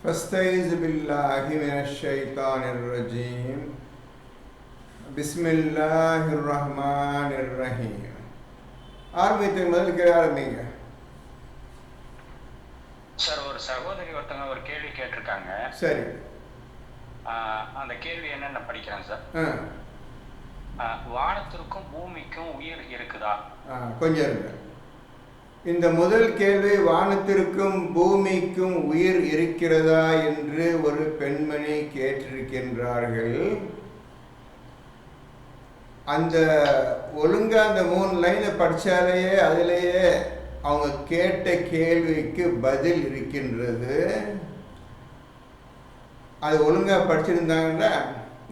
فاستعيذ بالله من الشيطان الرجيم بسم الله الرحمن الرحيم. ஆரம்பித்து முதல் ஆரம்பிங்க சார். ஒரு சகோதரி ஒருத்தவங்க ஒரு கேள்வி கேட்டிருக்காங்க. சரி, அந்த கேள்வி என்னன்னு படிக்கிறேன் சார். வானத்திற்கும் பூமிக்கும் உயிர் இருக்குதா? கொஞ்சம் இருக்கு. இந்த முதல் கேள்வி, வானத்திற்கும் பூமிக்கும் உயிர் இருக்கிறதா என்று ஒரு பெண்மணி கேட்டிருக்கின்றார்கள். அந்த ஒழுங்கா அந்த 3 லைனை படித்தாலேயே அதிலேயே அவங்க கேட்ட கேள்விக்கு பதில் இருக்கின்றது. அது ஒழுங்காக படிச்சிருந்தாங்கன்னா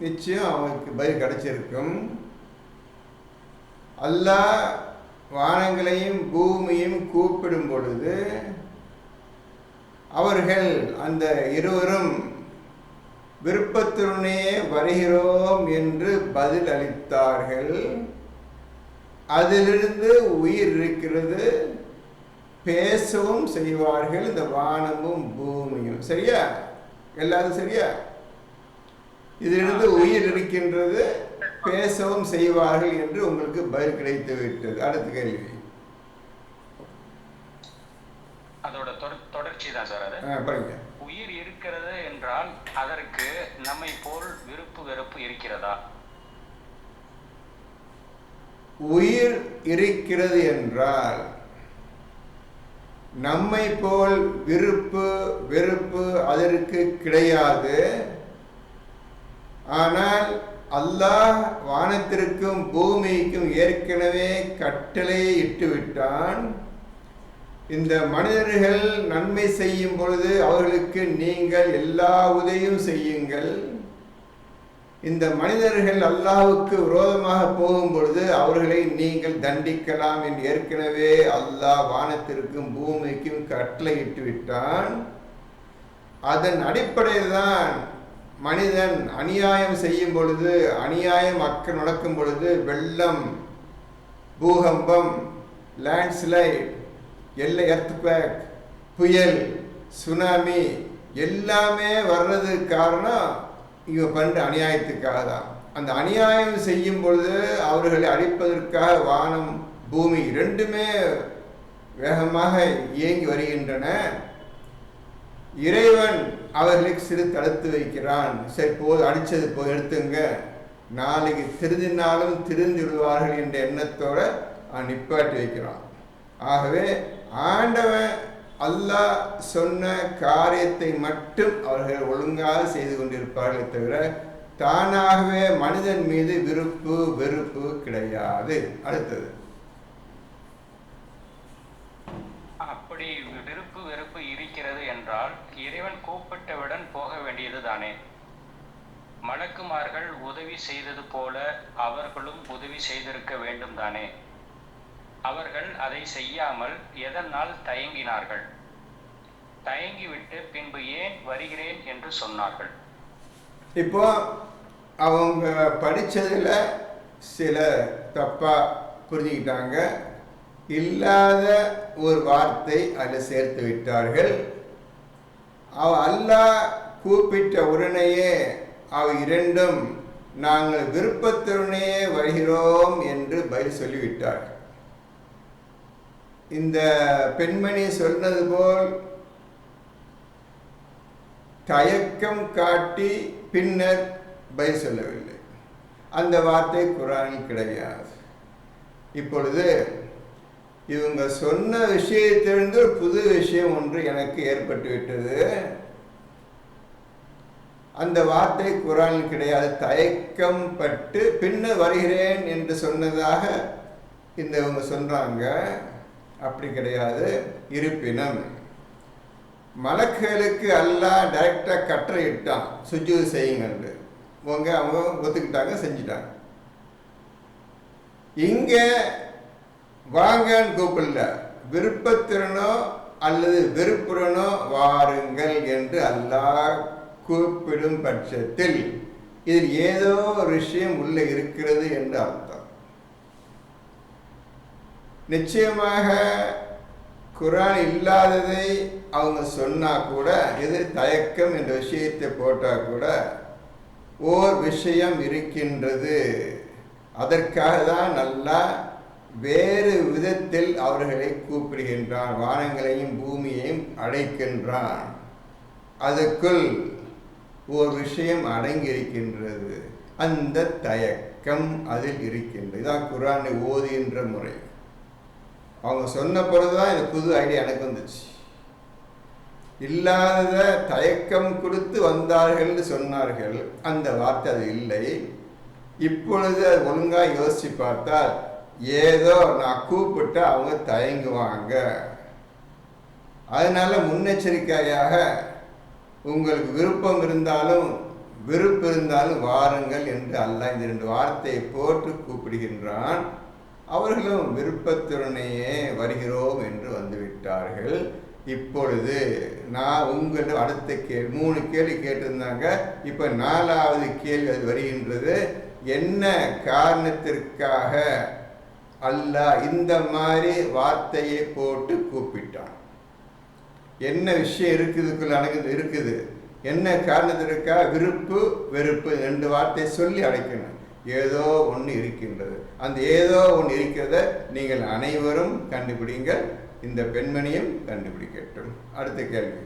நிச்சயம் அவங்களுக்கு பதில் கிடைச்சிருக்கும். அல்லாஹ் வானங்களையும் பூமியும் கூப்பிடும் பொழுது அவர்கள் அந்த இருவரும் விருப்பத்துடனே வருகிறோம் என்று பதில் அளித்தார்கள். அதிலிருந்து உயிர் இருக்கிறது, பேசவும் செய்வார்கள் இந்த வானமும் பூமியும். சரியா? எல்லாரும் சரியா? இதிலிருந்து உயிர் இருக்கின்றது, பேசவும் செய்வார்கள் என்று உங்களுக்கு பதில் கிடைத்து விட்டது. அடுத்த கேள்வி, அதோட தொடர்ச்சி தான் சார். அது படிங்க. உயிர் இருக்கிறது என்றால் அதற்கு நம்மை போல் விருப்பு வெறுப்பு இருக்கிறதா? உயிர் இருக்கிறது என்றால் நம்மை போல் விருப்பு வெறுப்பு அதற்கு கிடையாது. ஆனால் அல்லாஹ் வானத்திற்கும் பூமிக்கும் ஏற்கனவே கட்டளையை இட்டுவிட்டான். இந்த மனிதர்கள் நன்மை செய்யும் பொழுது அவர்களுக்கு நீங்கள் எல்லா உதவியும் செய்யுங்கள். இந்த மனிதர்கள் அல்லாஹ்வுக்கு விரோதமாக போகும் பொழுது அவர்களை நீங்கள் தண்டிக்கலாம் என்று ஏற்கனவே அல்லாஹ் வானத்திற்கும் பூமிக்கும் கட்டளையிட்டு விட்டான். அதன் அடிப்படையில் தான் மனிதன் அநியாயம் செய்யும் பொழுது, அநியாயம் அக்கம் நடக்கும் பொழுது, வெள்ளம், பூகம்பம், லேண்ட்ஸ்லைட், எர்த்குவேக், புயல், சுனாமி எல்லாமே வர்றதுக்கு காரணம் இவங்க பண்ணுற அநியாயத்துக்காக தான். அந்த அநியாயம் செய்யும் பொழுது அவர்களை அழிப்பதற்காக வானம் பூமி இரண்டுமே வேகமாக இயங்கி வருகின்றன. இறைவன் அவர்களுக்கு சிறு தடுத்து வைக்கிறான். சரி, போது அடித்தது போய் எடுத்துங்க, நாளைக்கு திருந்தினாலும் திருந்து விடுவார்கள் என்ற எண்ணத்தோடு நிப்பாட்டி வைக்கிறான். ஆகவே ஆண்டவன் அல்லாஹ் சொன்ன காரியத்தை மட்டும் அவர்கள் ஒழுங்காக செய்து கொண்டிருப்பார்களே தவிர தானாகவே மனிதன் மீது விருப்பு வெறுப்பு கிடையாது. அடுத்தது, அப்படி விருப்பு வெறுப்பு இருக்கிறது என்றால் இறைவன் கூப்பிட்டவுடன் போக வேண்டியது தானே? மலக்குமார்கள் உதவி செய்தது போல அவர்களும் உதவி செய்திருக்க வேண்டும் தானே? அவர்கள் அதை செய்யாமல் எதனால் தயங்கினார்கள்? தயங்கிவிட்டு பின்பு ஏன் வருகிறேன் என்று சொன்னார்கள்? இப்போ அவங்க படித்ததில் சில தப்பாக புரிஞ்சுக்கிட்டாங்க. இல்லாத ஒரு வார்த்தை அதில் சேர்த்து விட்டார்கள். அல்லாஹ் கூப்பிட்ட உடனேயே இரண்டும் நாங்கள் விருப்பத்துடனே வருகிறோம் என்று பதில் சொல்லிவிட்டார்கள். இந்த பெண்மணி சொன்னது போல் தயக்கம் காட்டி பின்னர் பதில் சொல்லவில்லை. அந்த வார்த்தை குர்ஆனில் கிடையாது. இப்பொழுது இவங்க சொன்ன விஷயத்திலிருந்து ஒரு புது விஷயம் ஒன்று எனக்கு ஏற்பட்டு விட்டது. அந்த வார்த்தை குர்ஆனில் கிடையாது. தயக்கம் பட்டு பின்னர் வருகிறேன் என்று சொன்னதாக இவங்க சொல்றாங்க. அப்படி கிடையாது. இருப்பினும் மலக்குகளுக்கு அல்லாஹ் டைரக்டாக கட்டளை இட்டான், சுஜூது செய்யுங்கன்னு. அவங்க ஒத்துக்கிட்டாங்க, செஞ்சிட்டாங்க. இங்கே வாங்கன்னு கூப்பிடல, விருப்பத்திறனோ அல்லது வெறுப்புடனோ வாருங்கள் என்று அல்லாஹ் கூப்பிடும் பட்சத்தில் இதில் ஏதோ ஒரு விஷயம் உள்ள இருக்கிறது என்று அர்த்தம். நிச்சயமாக குர்ஆன் இல்லாததை அவங்க சொன்னா கூட, எது தயக்கம் என்ற விஷயத்தை போட்டா கூட ஓர் விஷயம் இருக்கின்றது, அதற்காக தான் நல்லா வேறு விதத்தில் அவர்களை கூப்பிடுகின்றான், வானங்களையும் பூமியையும் அழைக்கின்றான். அதுக்குள் ஒரு விஷயம் அடங்கியிருக்கின்றது, அந்த தயக்கம் அதில் இருக்கின்றது. இதான் குர்ஆனை ஓதுகின்ற முறை. அவங்க சொன்ன பிறகுதான் இந்த புது ஐடியா எனக்கு வந்துச்சு. இல்லாத தயக்கம் கொடுத்து வந்தார்கள் சொன்னார்கள், அந்த வார்த்தை அது இல்லை. இப்பொழுது அது ஒழுங்காக யோசிச்சு பார்த்தால், ஏதோ நான் கூப்பிட்டா அவங்க தயங்குவாங்க, அதனால முன்னெச்சரிக்கையாக உங்களுக்கு விருப்பம் இருந்தாலும் விருப்பு இருந்தாலும் வாருங்கள் என்று அல்லாஹ் இந்த 2 வார்த்தையை போட்டு கூப்பிடுகின்றான். அவர்களும் விருப்பத்துடனேயே வருகிறோம் என்று வந்துவிட்டார்கள். இப்பொழுது நான் உங்களிடம் அடுத்த 3 கேள்வி கேட்டிருந்தாங்க. இப்போ 4வது கேள்வி அது வருகின்றது. என்ன காரணத்திற்காக அல்லாஹ் இந்த மாதிரி வார்த்தையை போட்டு கூப்பிட்டான்? என்ன விஷயம் இருக்குதுக்குள்ள இருக்குது? என்ன காரணத்திற்காக விருப்பு வெறுப்பு 2 வார்த்தை சொல்லி அழைக்கணும்? ஏதோ ஒன்று இருக்கின்றது. அந்த ஏதோ ஒன்று இருக்கிறத நீங்கள் அனைவரும் கண்டுபிடிங்க, இந்த பெண்மணியும் கண்டுபிடிக்கட்டும். அடுத்த கேள்வி.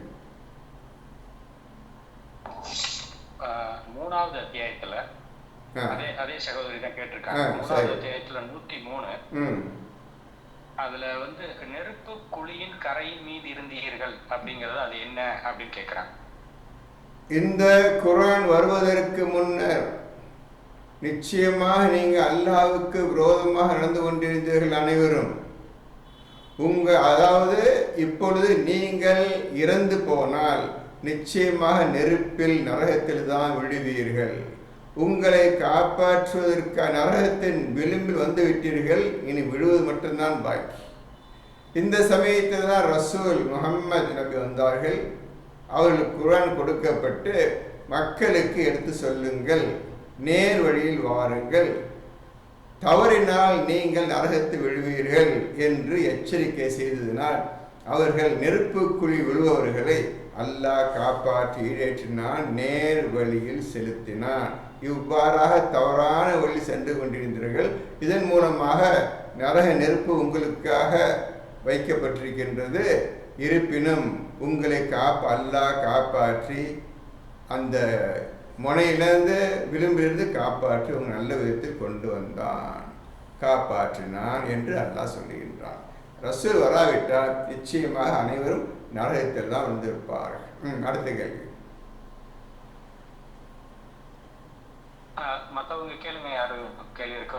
3வது அத்தியாயத்துல அதே சகோதரி தான் கேட்டிருக்காங்க. 3வது அத்தியாயத்துல 103 அதுல நெருப்பு குழியின் கரையின் மீது இருந்தீர்கள் அப்படிங்கறது அது என்ன அப்படின்னு கேட்கிறாங்க. இந்த குர்ஆன் வருவதற்கு முன்னர் நிச்சயமாக நீங்கள் அல்லாஹ்வுக்கு விரோதமாக நடந்து கொண்டிருந்தீர்கள் அனைவரும். அதாவது இப்பொழுது நீங்கள் இறந்து போனால் நிச்சயமாக நெருப்பில் நரகத்தில் தான் விழுவீர்கள். உங்களை காப்பாற்றுவதற்காக நரகத்தின் விளிம்பில் வந்து விட்டீர்கள், இனி விழுவது மட்டும்தான் பாக்கி. இந்த சமயத்தில் தான் ரசூல் முஹம்மது நபி வந்தார்கள். அவர்களுக்கு குர்ஆன் கொடுக்கப்பட்டு மக்களுக்கு எடுத்து சொல்லுங்கள், நேர் வழியில் வாருங்கள், தவறினால் நீங்கள் நரகத்தில் விழுவீர்கள் என்று எச்சரிக்கை செய்ததினால் அவர்கள் நெருப்புக்குழி விழுபவர்களை அல்லாஹ் காப்பாற்றி ஈடேற்றினான், நேர் வழியில் செலுத்தினான். இவ்வாறாக தவறான வழி சென்று கொண்டிருந்தீர்கள். இதன் மூலமாக நரக நெருப்பு உங்களுக்காக வைக்கப்பட்டிருக்கின்றது. இருப்பினும் உங்களை அல்லாஹ் காப்பாற்றி அந்த முனையிலிருந்து விளிம்பிலிருந்து காப்பாற்றி உங்கள் நல்ல விதத்தில் கொண்டு வந்தான், காப்பாற்றினான் என்று அல்லாஹ் சொல்லுகின்றான். ரசூல் வராவிட்டால் நிச்சயமாக அனைவரும் நரகத்தில் தான் வந்திருப்பார்கள். அடுத்த கேள்வி. மற்றவங்க கேளுங்க, யாரு கேள்வி இருக்கோ.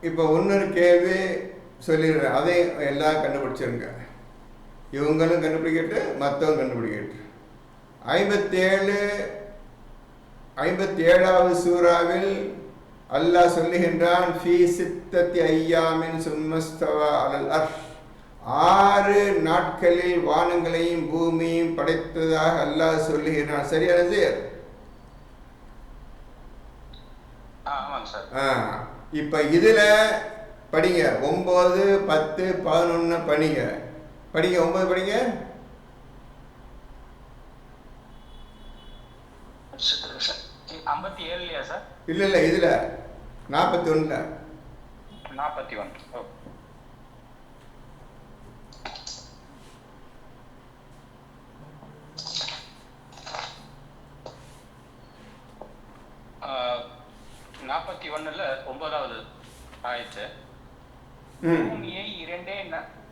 இப்போ இன்னொரு கேள்வி சொல்லிடுறேன், அதை எல்லாம் கண்டுபிடிச்சிருங்க. இவங்களும் கண்டுபிடிக்கிட்டு மற்றவங்க கண்டுபிடிக்கிட்டு. 57வது சூறாவில் அல்லாஹ் சொல்லுகின்றான், ஃபீ சித்தத்தி ஐயாமின் சும்மஸ்தவா அலல் அர்ஷ். 6 நாட்களில் வானங்களையும் பூமியையும் படைத்ததாக அல்லாஹ் சொல்லுகிறான். சரியானது? இப்ப இதுல படிங்க 9, 10, 11 படிங்க. 9 படிங்க. 57 சார்? இல்ல இதுல 41. 41. ஒண்ணுல 9வது ஆயத்து, பூமியை 2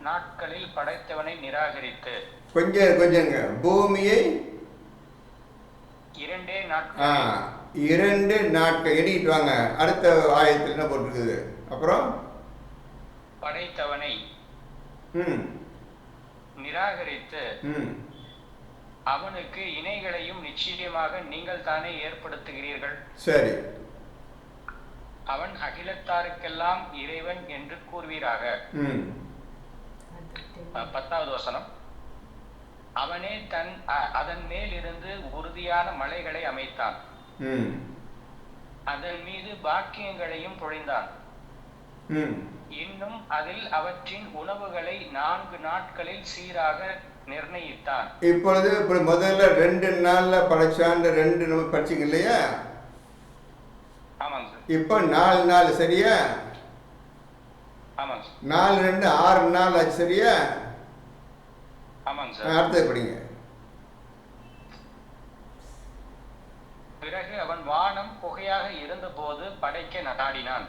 நாட்களில் படைத்தவனை நிராகரித்து. கொஞ்சங்க பூமியை 2 நாட்கள் 2 நாட்கள் எண்ணிட்டு வாங்க. அடுத்த ஆயத்தில் என்ன போட்டிருக்குது? அப்புறம் படைத்தவனை நிராகரித்து அவனுக்கு இணைகளையும் நிச்சயமாக நீங்கள் தானே ஏற்படுத்துகிறீர்கள். சரி. அவன் அகிலத்தாருக்கெல்லாம் இறைவன் என்று கூறுவீராக. 10வது வசனம், அவனே அதன் மேல் இருந்து உறுதியான மலைகளை அமைத்தான், அதன் மீது பாக்கியங்களையும் பொழிந்தான். இன்னும் அதில் அவற்றின் உணவுகளை 4 நாட்களில் சீராக நிர்ணயித்தான். இப்பொழுது முதல்ல 2 நாள்ல படைச்சான்னு 2 நம்ம படிச்சிங்க இல்லையா? ஆமாங்க சார். இப்போ 4 நாள் சரியா? ஆமாங்க சார். 4 2 6 நாள் ஆச்சு சரியா? ஆமாங்க சார். அடுத்தது படிங்க. பிறகு அவன் வானம் புகையாக இருந்தபோது படைக்க நாடினான்.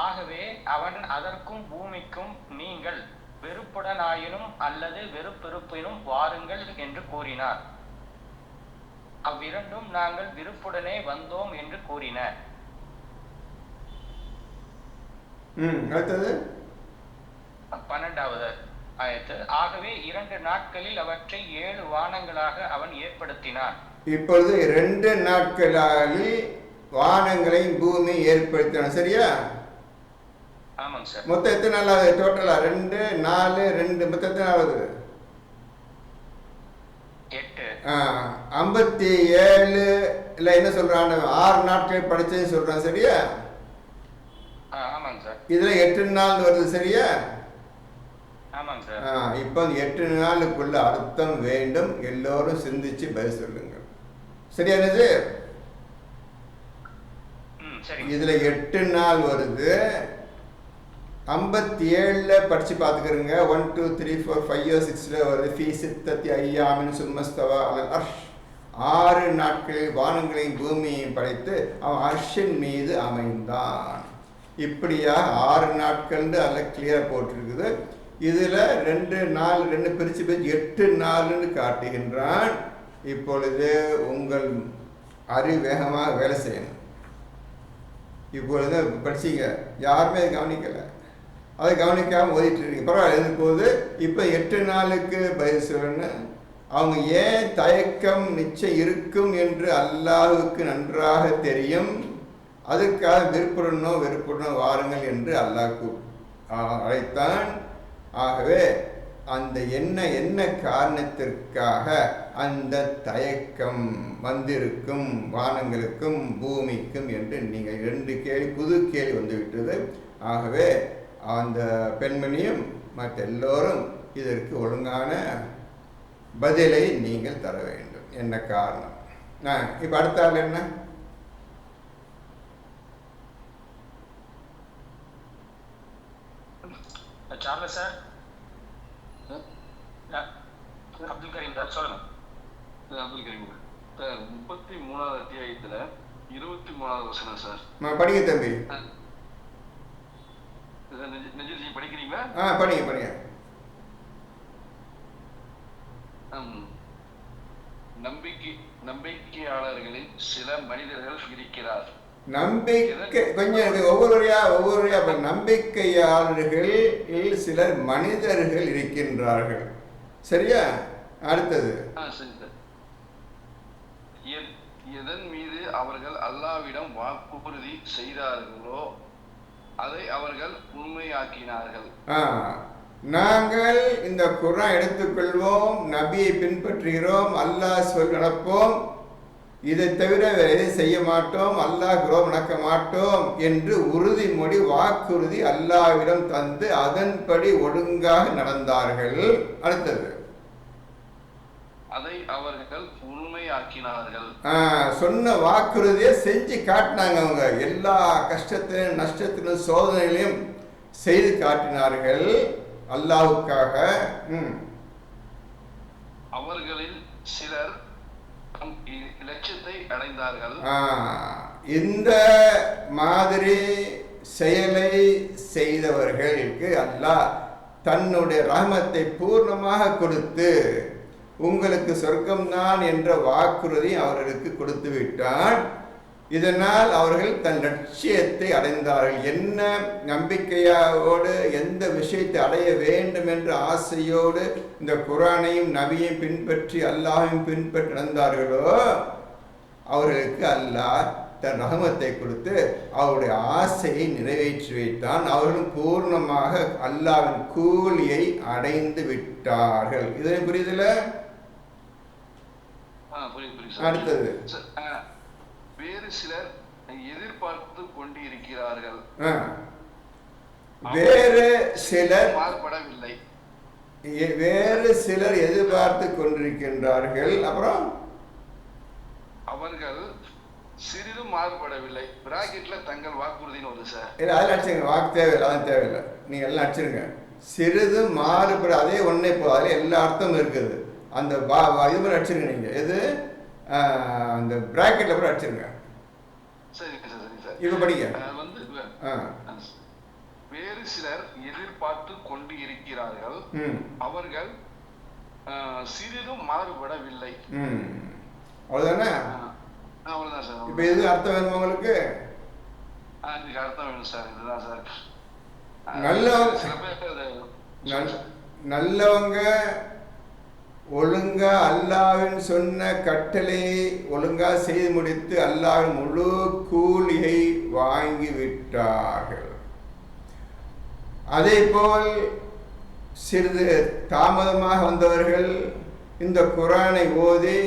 ஆகவே அவன் அதற்கும் பூமிக்கும், நீங்கள் வெறுப்புடனாயினும் அல்லது வெறுப்பிருப்பினும் வாருங்கள் என்று கூறினார். அவ்விரண்டும் நாங்கள் விருப்புடனே வந்தோம் என்று கூறின. அடுத்தது 12வது ஆயத்து. ஆகவே 2 நாட்களில் அவற்றை 7 வானங்களாக அவன் ஏற்படுத்தினான். இப்பொழுது 2 நாட்களில் வானங்களையும் பூமி ஏற்படுத்தினான் சரியா? ஆமாங்க சார். மொத்தம் எத்தனை நாள் ஆகுது டோட்டலா? 2 4 2 மொத்தம் எத்தனை நாள் ஆகுது? 8. 57 இல்ல என்ன சொல்றான்? 6 நாட்கள் படிச்சேன்னு சொல்றான் சரியா? ஆமாங்க சார். இதுல 8 நாள் வருது சரியா? ஆமாங்க சார். இப்போ 8 நாளுக்குள்ள அர்த்தம் வேண்டும். எல்லோரும் சிந்திச்சு பதில் சொல்லுங்க சரியானது? இதுல 8 நாள் வருது. 57ல படிச்சு பார்த்துக்கிறங்க. 1 2 3 4 5 6ல வருது. ஃபீ சித்தத்தி ஐயாமின் சும்மஸ்தவா அலல் அர்ஷ். 6 நாட்களில் வானங்களையும் பூமியையும் படைத்து அவன் அர்ஷின் மீது அமைந்தான். இப்படியா 6 நாட்கள்னு அதில் கிளியராக போட்டிருக்குது. இதில் 2 நாள் 2 பிரித்து 8 நாள்னு காட்டுகின்றான். இப்பொழுது உங்கள் அறிவேகமாக வேலை செய்யணும். இப்பொழுது படிச்சிங்க, யாருமே அதை கவனிக்கலை. அதை கவனிக்காமல் ஓதிட்டு இருக்கீங்க. பரவாயில்ல எழுதும்போது இப்போ 8 நாளுக்கு பதில் சொல்லணும். அவங்க ஏன் தயக்கம் நிச்சயம் இருக்கும் என்று அல்லாஹுக்கு நன்றாக தெரியும். அதுக்காக வெறுப்புடனோ வாருங்கள் என்று அல்லாஹ் அழைத்தான். ஆகவே அந்த என்ன காரணத்திற்காக அந்த தயக்கம் வந்திருக்கும் வானங்களுக்கும் பூமிக்கும் என்று நீங்கள் 2 கேள்வி, புது கேள்வி வந்துவிட்டது. ஆகவே அந்த பெண்மணியும் மற்ற எல்லோரும் இதற்கு ஒழுங்கான பதிலை நீங்கள் தர வேண்டும். என்ன காரணம்? இப்போ அடுத்த ஆள் என்ன? Charles sir. Abdul Kareem sir சொல்லுங்க. அப்துல் கரீம் 33வது அத்தியாயத்துல 23வது வசனம் சார். படிங்க தம்பி. நெஞ்சில் படிக்கிறீங்களா? படிங்க. நம்பிக்கையாளர்களில் சில மனிதர்கள் இருக்கிறார். நம்பிக்கை கொஞ்சம் ஒவ்வொருவரையா நம்பிக்கையாளர்களில் சிலர் மனிதர்கள் இருக்கின்றார்கள் சரியா? அடுத்தது எதன் மீது அவர்கள் அல்லாஹ்விடம் வாக்குறுதி செய்தார்களோ அதை அவர்கள் உண்மையாக்கினார்கள். நாங்கள் இந்த குர்ஆன் எடுத்துக்கொள்வோம், நபியை பின்பற்றுகிறோம், அல்லாஹ் சொல் நடப்போம், இதை தவிர வேறு எதை செய்ய மாட்டோம், அல்லாஹ் குரோம் நடக்க மாட்டோம் என்று உறுதிமொழி வாக்குறுதி அல்லாஹ்விடம் தந்து அதன்படி ஒழுங்காக நடந்தார்கள். அடுத்தது அதை அவர்கள் உண்மையாக்கினார்கள். சொன்ன வாக்குறுதியை செஞ்சு காட்டினாங்க. அவங்க எல்லா கஷ்டத்திலும் நஷ்டத்திலும் சோதனைகளையும் செய்து காட்டினார்கள் அல்லாஹ்வுக்காக. அவர்களில் சிலர் இலட்சியத்தை அடைந்தார்கள். இந்த மாதிரி செயலை செய்தவர்களுக்கு அல்லாஹ் தன்னுடைய ரஹ்மத்தை பூர்ணமாக கொடுத்து உங்களுக்கு சொர்க்கம்தான் என்ற வாக்குறுதி அவர்களுக்கு கொடுத்து விட்டான். இதனால் அவர்கள் தன் லட்சியத்தை அடைந்தார்கள். என்ன நம்பிக்கையோடு எந்த விஷயத்தை அடைய வேண்டும் என்ற ஆசையோடு இந்த குர்ஆனையும் நபியையும் பின்பற்றி அல்லாஹையும் பின்பற்றி நடந்தார்களோ அவர்களுக்கு அல்லாஹ் தன் ரஹமத்தை கொடுத்து அவருடைய ஆசையை நிறைவேற்றி வைத்தான். அவர்களும் பூர்ணமாக அல்லாஹ்வின் கூலியை அடைந்து விட்டார்கள். இதை புரியுதுல? அடுத்தது வேறு சிலர் எதிர்பார்த்து கொண்டிருக்கிறார்கள். வேறு சிலர் மாறுபடவில்லை. வேறு சிலர் எதிர்பார்த்து கொண்டிருக்கின்றார்கள். அப்புறம் அவர்கள் சிறிதும் மாறுபடவில்லை. பிராக்கெட்ல தங்கள் வாக்குறுதின்னு வருது சார். இல்லை, அதில் அடிச்சுங்க. வாக்கு தேவையில்லை, அதான் தேவையில்லை. நீங்கள் எல்லாம் அடிச்சிருங்க. சிறிது மாறுபட, அதே ஒன்றே போதும். அதில் எல்லா அர்த்தமும் இருக்குது. அந்த இது மாதிரி அடிச்சிருங்க. நீங்கள் எது அந்த பிராக்கெட்டில் கூட அடிச்சிருங்க. சரிங்க சார், சரிங்க சார். இப்போ படிங்க. வந்து வேறு சிலர் எதிர்பார்த்து கொண்டு இருக்கிறார்கள், அவர்கள் சிறிதும் மாறுபடவில்லை. அவ்வளோதானே? அவ்வளோதான் சார். இப்போ எது அர்த்தம் வேணுமா உங்களுக்கு? இதுக்கு அர்த்தம் வேணும் சார். இதுதான் சார். நல்லவங்க ஒழுங்கா அல்லாஹ்வின் சொன்ன கட்டளையை ஒழுங்கா செய்து முடித்து அல்லாஹ்வின் முழு கூலியை வாங்கி விட்டார்கள். அதே போல் சிறிது தாமதமாக வந்தவர்கள் இந்த குர்ஆனை ஓதி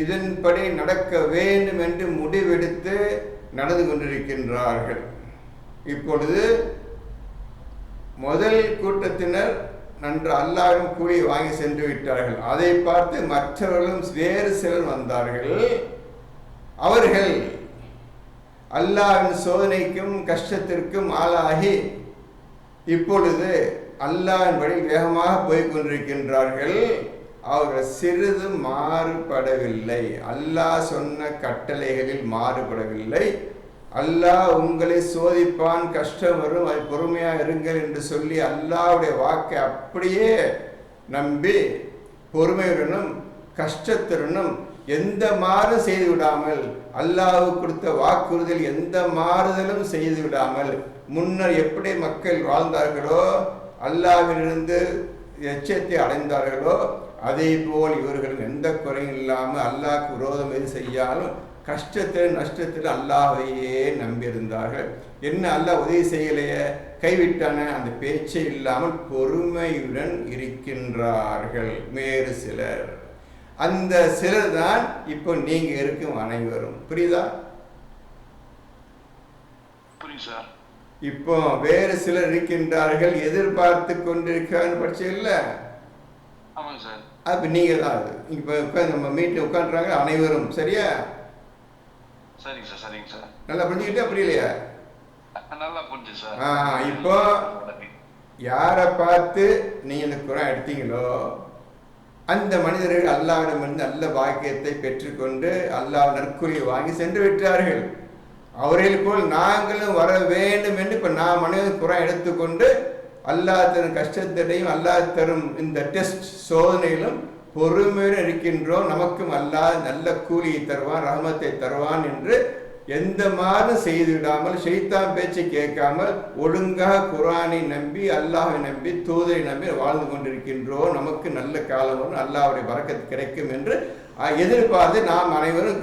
இதன்படி நடக்க வேண்டும் என்று முடிவெடுத்து நடந்து கொண்டிருக்கின்றார்கள். இப்பொழுது முதல் கூட்டத்தினர் நன்று அல்லாஹ்வின் கூலியை வாங்கி சென்று விட்டார்கள். அதை பார்த்து மற்றவர்களும் வேறு சிலர் வந்தார்கள். அவர்கள் அல்லாஹ்வின் சோதனைக்கும் கஷ்டத்திற்கும் ஆளாகி இப்பொழுது அல்லாஹ்வின் வழி வேகமாக போய் கொண்டிருக்கின்றார்கள். அவர்கள் சிறிது மாறுபடவில்லை. அல்லாஹ் சொன்ன கட்டளைகளில் மாறுபடவில்லை. அல்லாஹ் உங்களை சோதிப்பான், கஷ்டம் வரும், அது பொறுமையாக இருங்கள் என்று சொல்லி அல்லாஹ்வுடைய வாக்கை அப்படியே நம்பி பொறுமையுடனும் கஷ்டத்துடனும் எந்த மாறும் செய்து விடாமல், அல்லாஹ் கொடுத்த வாக்குறுதியில் எந்த மாறுதலும் செய்து விடாமல் முன்னர் எப்படி மக்கள் வாழ்ந்தார்களோ, அல்லாஹ்விலிருந்து எச்சத்தை அடைந்தார்களோ, அதே போல் இவர்கள் எந்த குறையும் இல்லாமல் அல்லாஹ்க்கு விரோதம் எது செய்யாலும் கஷ்டத்தில் நஷ்டத்தில் அல்லாஹ்வையே நம்பியிருந்தார்கள். என்ன அல்லாஹ் உதவி செய்யலையே, கைவிட்டான அந்த பேச்சே இல்லாமல் பொறுமையுடன் இருக்கின்றார்கள் வேறு சிலர். அந்த சிலர் தான் இப்போ நீங்க இருக்கும் அனைவரும். புரியுதா? இப்போ வேறு சிலர் இருக்கின்றார்கள், எதிர்பார்த்து கொண்டிருக்கிறான்னு படிச்சு இல்லை? அப்ப நீங்க தான் அது. இப்போ உட்காந்து நம்ம மீட்டில் உட்காந்துறாங்க அனைவரும். சரியா? சரிங்க சார், சரிங்க சார். நல்லா புரிஞ்சுக்கிட்டா புரியலையா? நல்லா புரிஞ்சு சார். இப்போ யாரை பார்த்து நீங்க இந்த குர்ஆன் எடுத்தீங்களோ அந்த மனிதர்கள் அல்லாஹ்விடமிருந்து நல்ல பாக்கியத்தை பெற்றுக்கொண்டு அல்லாஹ் நற்கூலியை வாங்கி சென்று விட்டார்கள். அவர்கள் போல் நாங்களும் வர வேண்டும் என்று இப்போ நான் மனிதன் குர்ஆன் எடுத்துக்கொண்டு அல்லாஹ் தரும் கஷ்டத்தையும் அல்லாஹ் தரும் இந்த டெஸ்ட் சோதனையிலும் பொறுமையுடன் இருக்கின்றோம். நமக்கும் அல்லாஹ் நல்ல கூலியை தருவான், ரஹமத்தை தருவான் என்று எந்த மாறும் செய்து விடாமல், ஷைத்தான் பேச்சை கேட்காமல் ஒழுங்காக குர்ஆனை நம்பி அல்லாஹை நம்பி தூதரை நம்பி வாழ்ந்து கொண்டிருக்கின்றோம். நமக்கு நல்ல காலம் வரும், அல்லாஹ்வுடைய பரக்கத்து கிடைக்கும் என்று எதிர்பார்த்து நாம் அனைவரும்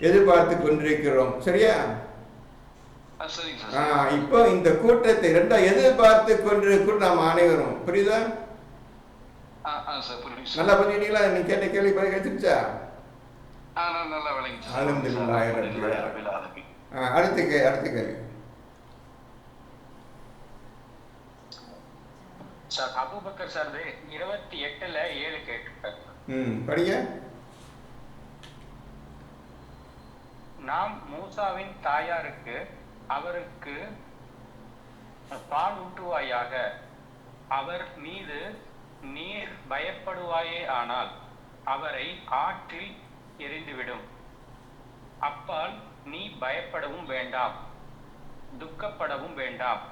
எதிர்பார்த்து கொண்டிருக்கிறோம். சரியா? இப்போ இந்த கூட்டத்தை ரெண்டா எதிர்பார்த்து கொண்டிருக்கிறோம் நாம் அனைவரும். புரியுதா? நல்லா புரிஞ்சுக்கிட்டீங்களா? நீ கேட்ட கேள்வி பதில் கிடைச்சிருச்சா? அல்ஹம்துலில்லாஹ். அடுத்த கேள்வி சார். அபூபக்கர் சார் 28:7 கேட்டிருக்காரு. படிங்க. நாம் மூசாவின் தாயாருக்கு அவருக்கு பால் ஊட்டுவாயாக, அவர் மீது நீர் பயப்படுவாயே ஆனால் அவரை ஆற்றில் எரிந்துவிடும். அப்பால் நீ பயப்படவும் வேண்டாம், துக்கப்படவும் வேண்டாம்.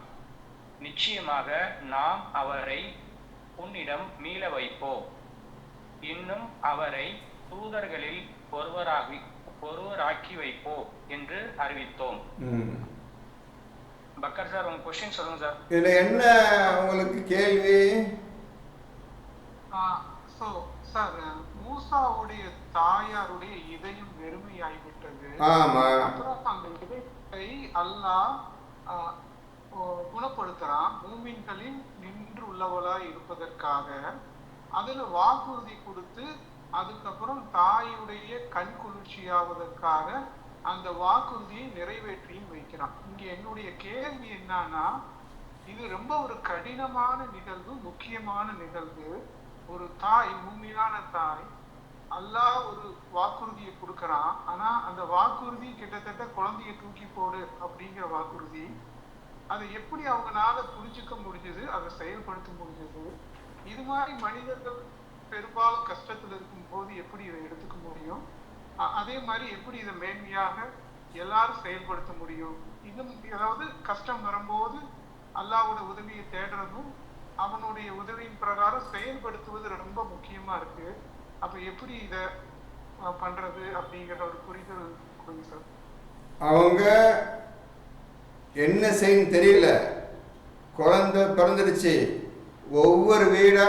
நிச்சயமாக நாம் அவரை உன்னிடம் மீள வைப்போம். இன்னும் அவரை தூதர்களில் ஒருவராக்கி வைப்போம் என்று அறிவித்தோம். பக்கர் சார், உங்க கொஸ்டின் சொல்லுங்க சார். இதுல என்ன உங்களுக்கு கேள்வி? சார், மூசாவுடைய தாயாருடைய இதயம் வெறுமையாகிவிட்டது. அப்புறம் அந்த இதயத்தை அல்லாஹ் குணப்படுத்துறான். மூமின்களில் நின்று உள்ளவளாய் இருப்பதற்காக அதுல வாக்குறுதி கொடுத்து அதுக்கப்புறம் தாயுடைய கண் குளிர்ச்சியாவதற்காக அந்த வாக்குறுதியை நிறைவேற்றியும் வைக்கிறான். இங்க என்னுடைய கேள்வி என்னன்னா, இது ரொம்ப ஒரு கடினமான நிகழ்வு, முக்கியமான நிகழ்வு. ஒரு தாய், உண்மையான தாய், அல்லாஹ் ஒரு வாக்குறுதியை கொடுக்கறான். ஆனா அந்த வாக்குறுதி கிட்டத்தட்ட குழந்தைய தூக்கி போடு அப்படிங்கிற வாக்குறுதி. அதை எப்படி அவங்களால புரிஞ்சுக்க முடிஞ்சது, அதை செயல்படுத்த முடிஞ்சது? இது மாதிரி மனிதர்கள் பெரும்பாலும் கஷ்டத்துல இருக்கும் போது எப்படி இதை எடுத்துக்க முடியும்? அதே மாதிரி எப்படி இதை மேன்மையாக எல்லாரும் செயல்படுத்த முடியும்? அதாவது கஷ்டம் வரும்போது அல்லாஹ்வோட உதவியை தேடுறதும் அவனுடைய உதவியின் பிரகாரம் செயல்படுத்துவது ரொம்ப முக்கியமா இருக்கு. அப்ப எப்படி இத பண்றது அப்படிங்கிற ஒரு புரிதல் கொடுங்க சார். அவங்க என்ன செய்யணும் தெரியல, குழந்தை பிறந்துடுச்சு, ஒவ்வொரு வீடா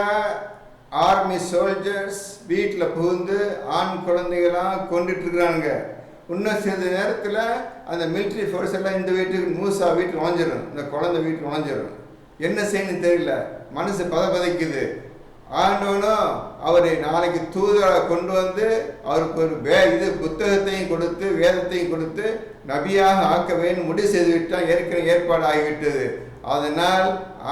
ஆர்மி சோல்ஜர்ஸ் வீட்டில் புகுந்து ஆண் குழந்தைகளாம் கொண்டுட்டு இருக்கிறாங்க. இன்னும் சிறிது நேரத்தில் அந்த மிலிட்ரி ஃபோர்ஸ் எல்லாம் இந்த வீட்டுக்கு மூசா வீட்டுக்கு நுழைஞ்சிடும், இந்த குழந்தை வீட்டுக்கு நுழைஞ்சிடும். என்ன செய்யணும் தெரியல, மனசு பதப்பதைக்குது. ஆண்டவனும் அவரை நாளைக்கு தூதரை கொண்டு வந்து அவருக்கு ஒரு புத்தகத்தையும் கொடுத்து வேதத்தையும் கொடுத்து நபியாக ஆக்க வேண்டும் முடிவு செய்து விட்டால் ஏற்கனவே ஏற்பாடு ஆகிவிட்டது. அதனால்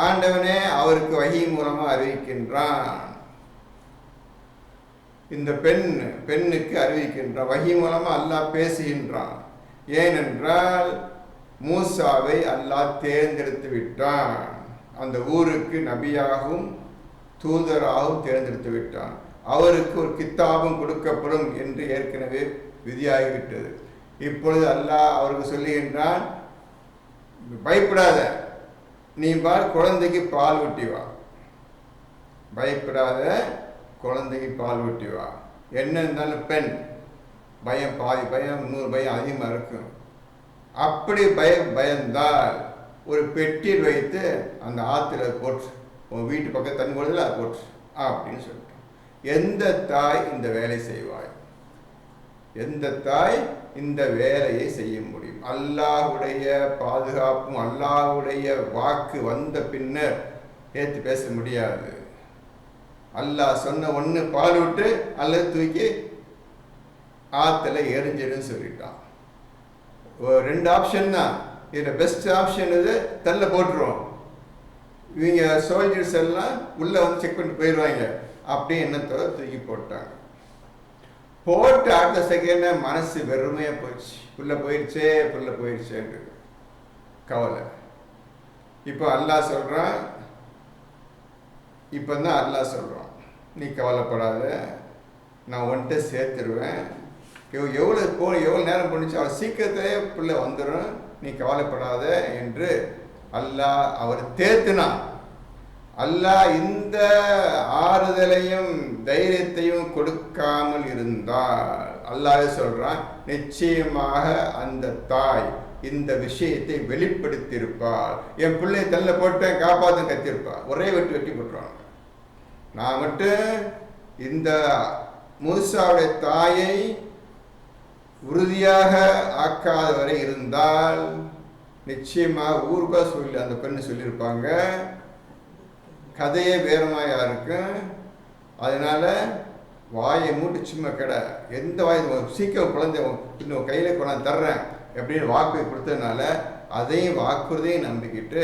ஆண்டவனே அவருக்கு வஹி மூலமாக அறிவிக்கின்றான். இந்த பெண்ணுக்கு அறிவிக்கின்றான், வஹி மூலமாக அல்லாஹ் பேசுகின்றான். ஏனென்றால் மூசாவை அல்லாஹ் தேர்ந்தெடுத்து விட்டான், அந்த ஊருக்கு நபியாகவும் தூதராகவும் தேர்ந்தெடுத்து விட்டான். அவருக்கு ஒரு கித்தாபும் கொடுக்கப்படும் என்று ஏற்கனவே விதியாகிவிட்டது. இப்பொழுது அல்லாஹ் அவருக்கு சொல்லுகின்றான், பயப்படாத, நீ குழந்தைக்கு பால் ஊட்டி வா. பயப்படாத, குழந்தைக்கு பால் ஊட்டி வா. என்ன இருந்தாலும் பெண், பயம் பாதி பயம் 100 பயம் அதிகமாக இருக்கும். அப்படி பயந்தால் ஒரு பெட்டியில் வைத்து அந்த ஆற்றுல போட்டு, உன் வீட்டு பக்கம் தண்ணி போடுறதுல அதை போட்டு அப்படின்னு சொல்லிட்டான். எந்த தாய் இந்த வேலை செய்வாய்? எந்த தாய் இந்த வேலையை செய்ய முடியும்? அல்லாஹ்வுடைய பாதுகாப்பும் அல்லாஹ்வுடைய வாக்கு வந்த பின்னர் ஏற்று பேச முடியாது. அல்லாஹ் சொன்ன ஒன்று பால் விட்டு அல்லது தூக்கி ஆற்றுல எரிஞ்சிடுன்னு சொல்லிட்டான். 2 ஆப்ஷன் தான். இதில் பெஸ்ட் ஆப்ஷன் இது, தள்ள போட்டுருவோம். இவங்க சோல்ஜர்ஸ் எல்லாம் உள்ளே வந்து செக் பண்ணிட்டு போயிடுவாங்க. அப்படியே எண்ணத்தோட தூக்கி போட்டாங்க. போட்டு அடுத்த செகண்ட் மனசு வெறுமையாக போயிடுச்சு. புள்ள போயிடுச்சேன்னு கவலை. இப்போ அல்லாஹ் சொல்கிறான், இப்போ தான் அல்லாஹ் சொல்கிறான், நீ கவலைப்படாத, நான் ஒன்றை சேர்த்துருவேன். எவ்வளோ நேரம் பண்ணிச்சு, அவர் சீக்கிரத்திலே பிள்ளை வந்துடும், நீ கவலைப்படாத என்று அல்லாஹ் அவர் தேர்த்தினான். அல்லாஹ் இந்த ஆறுதலையும் தைரியத்தையும் கொடுக்காமல் இருந்தால் அல்லாஹ் சொல்றான், நிச்சயமாக அந்த தாய் இந்த விஷயத்தை வெளிப்படுத்தியிருப்பாள். என் பிள்ளையை தள்ள போட்டேன் காப்பாற்ற கத்திருப்பாள். ஒரே வெட்டி போட்டுருவாங்க. நான் மட்டும் இந்த மூசாவுடைய தாயை உறுதியாக ஆக்காதவரை இருந்தால் நிச்சயமாக ஊருக்கா சொல்லி அந்த பெண்ணு சொல்லியிருப்பாங்க, கதையே வேறமாயா இருக்கும். அதனால வாயை மூட்டு சும்மா கடை, எந்த வாயை சீக்கிரம் குழந்தை இன்னும் கையில் கொண்டாந்து தர்றேன் அப்படின்னு வாக்கு கொடுத்ததுனால அதையும் வாக்குறுதியும் நம்பிக்கிட்டு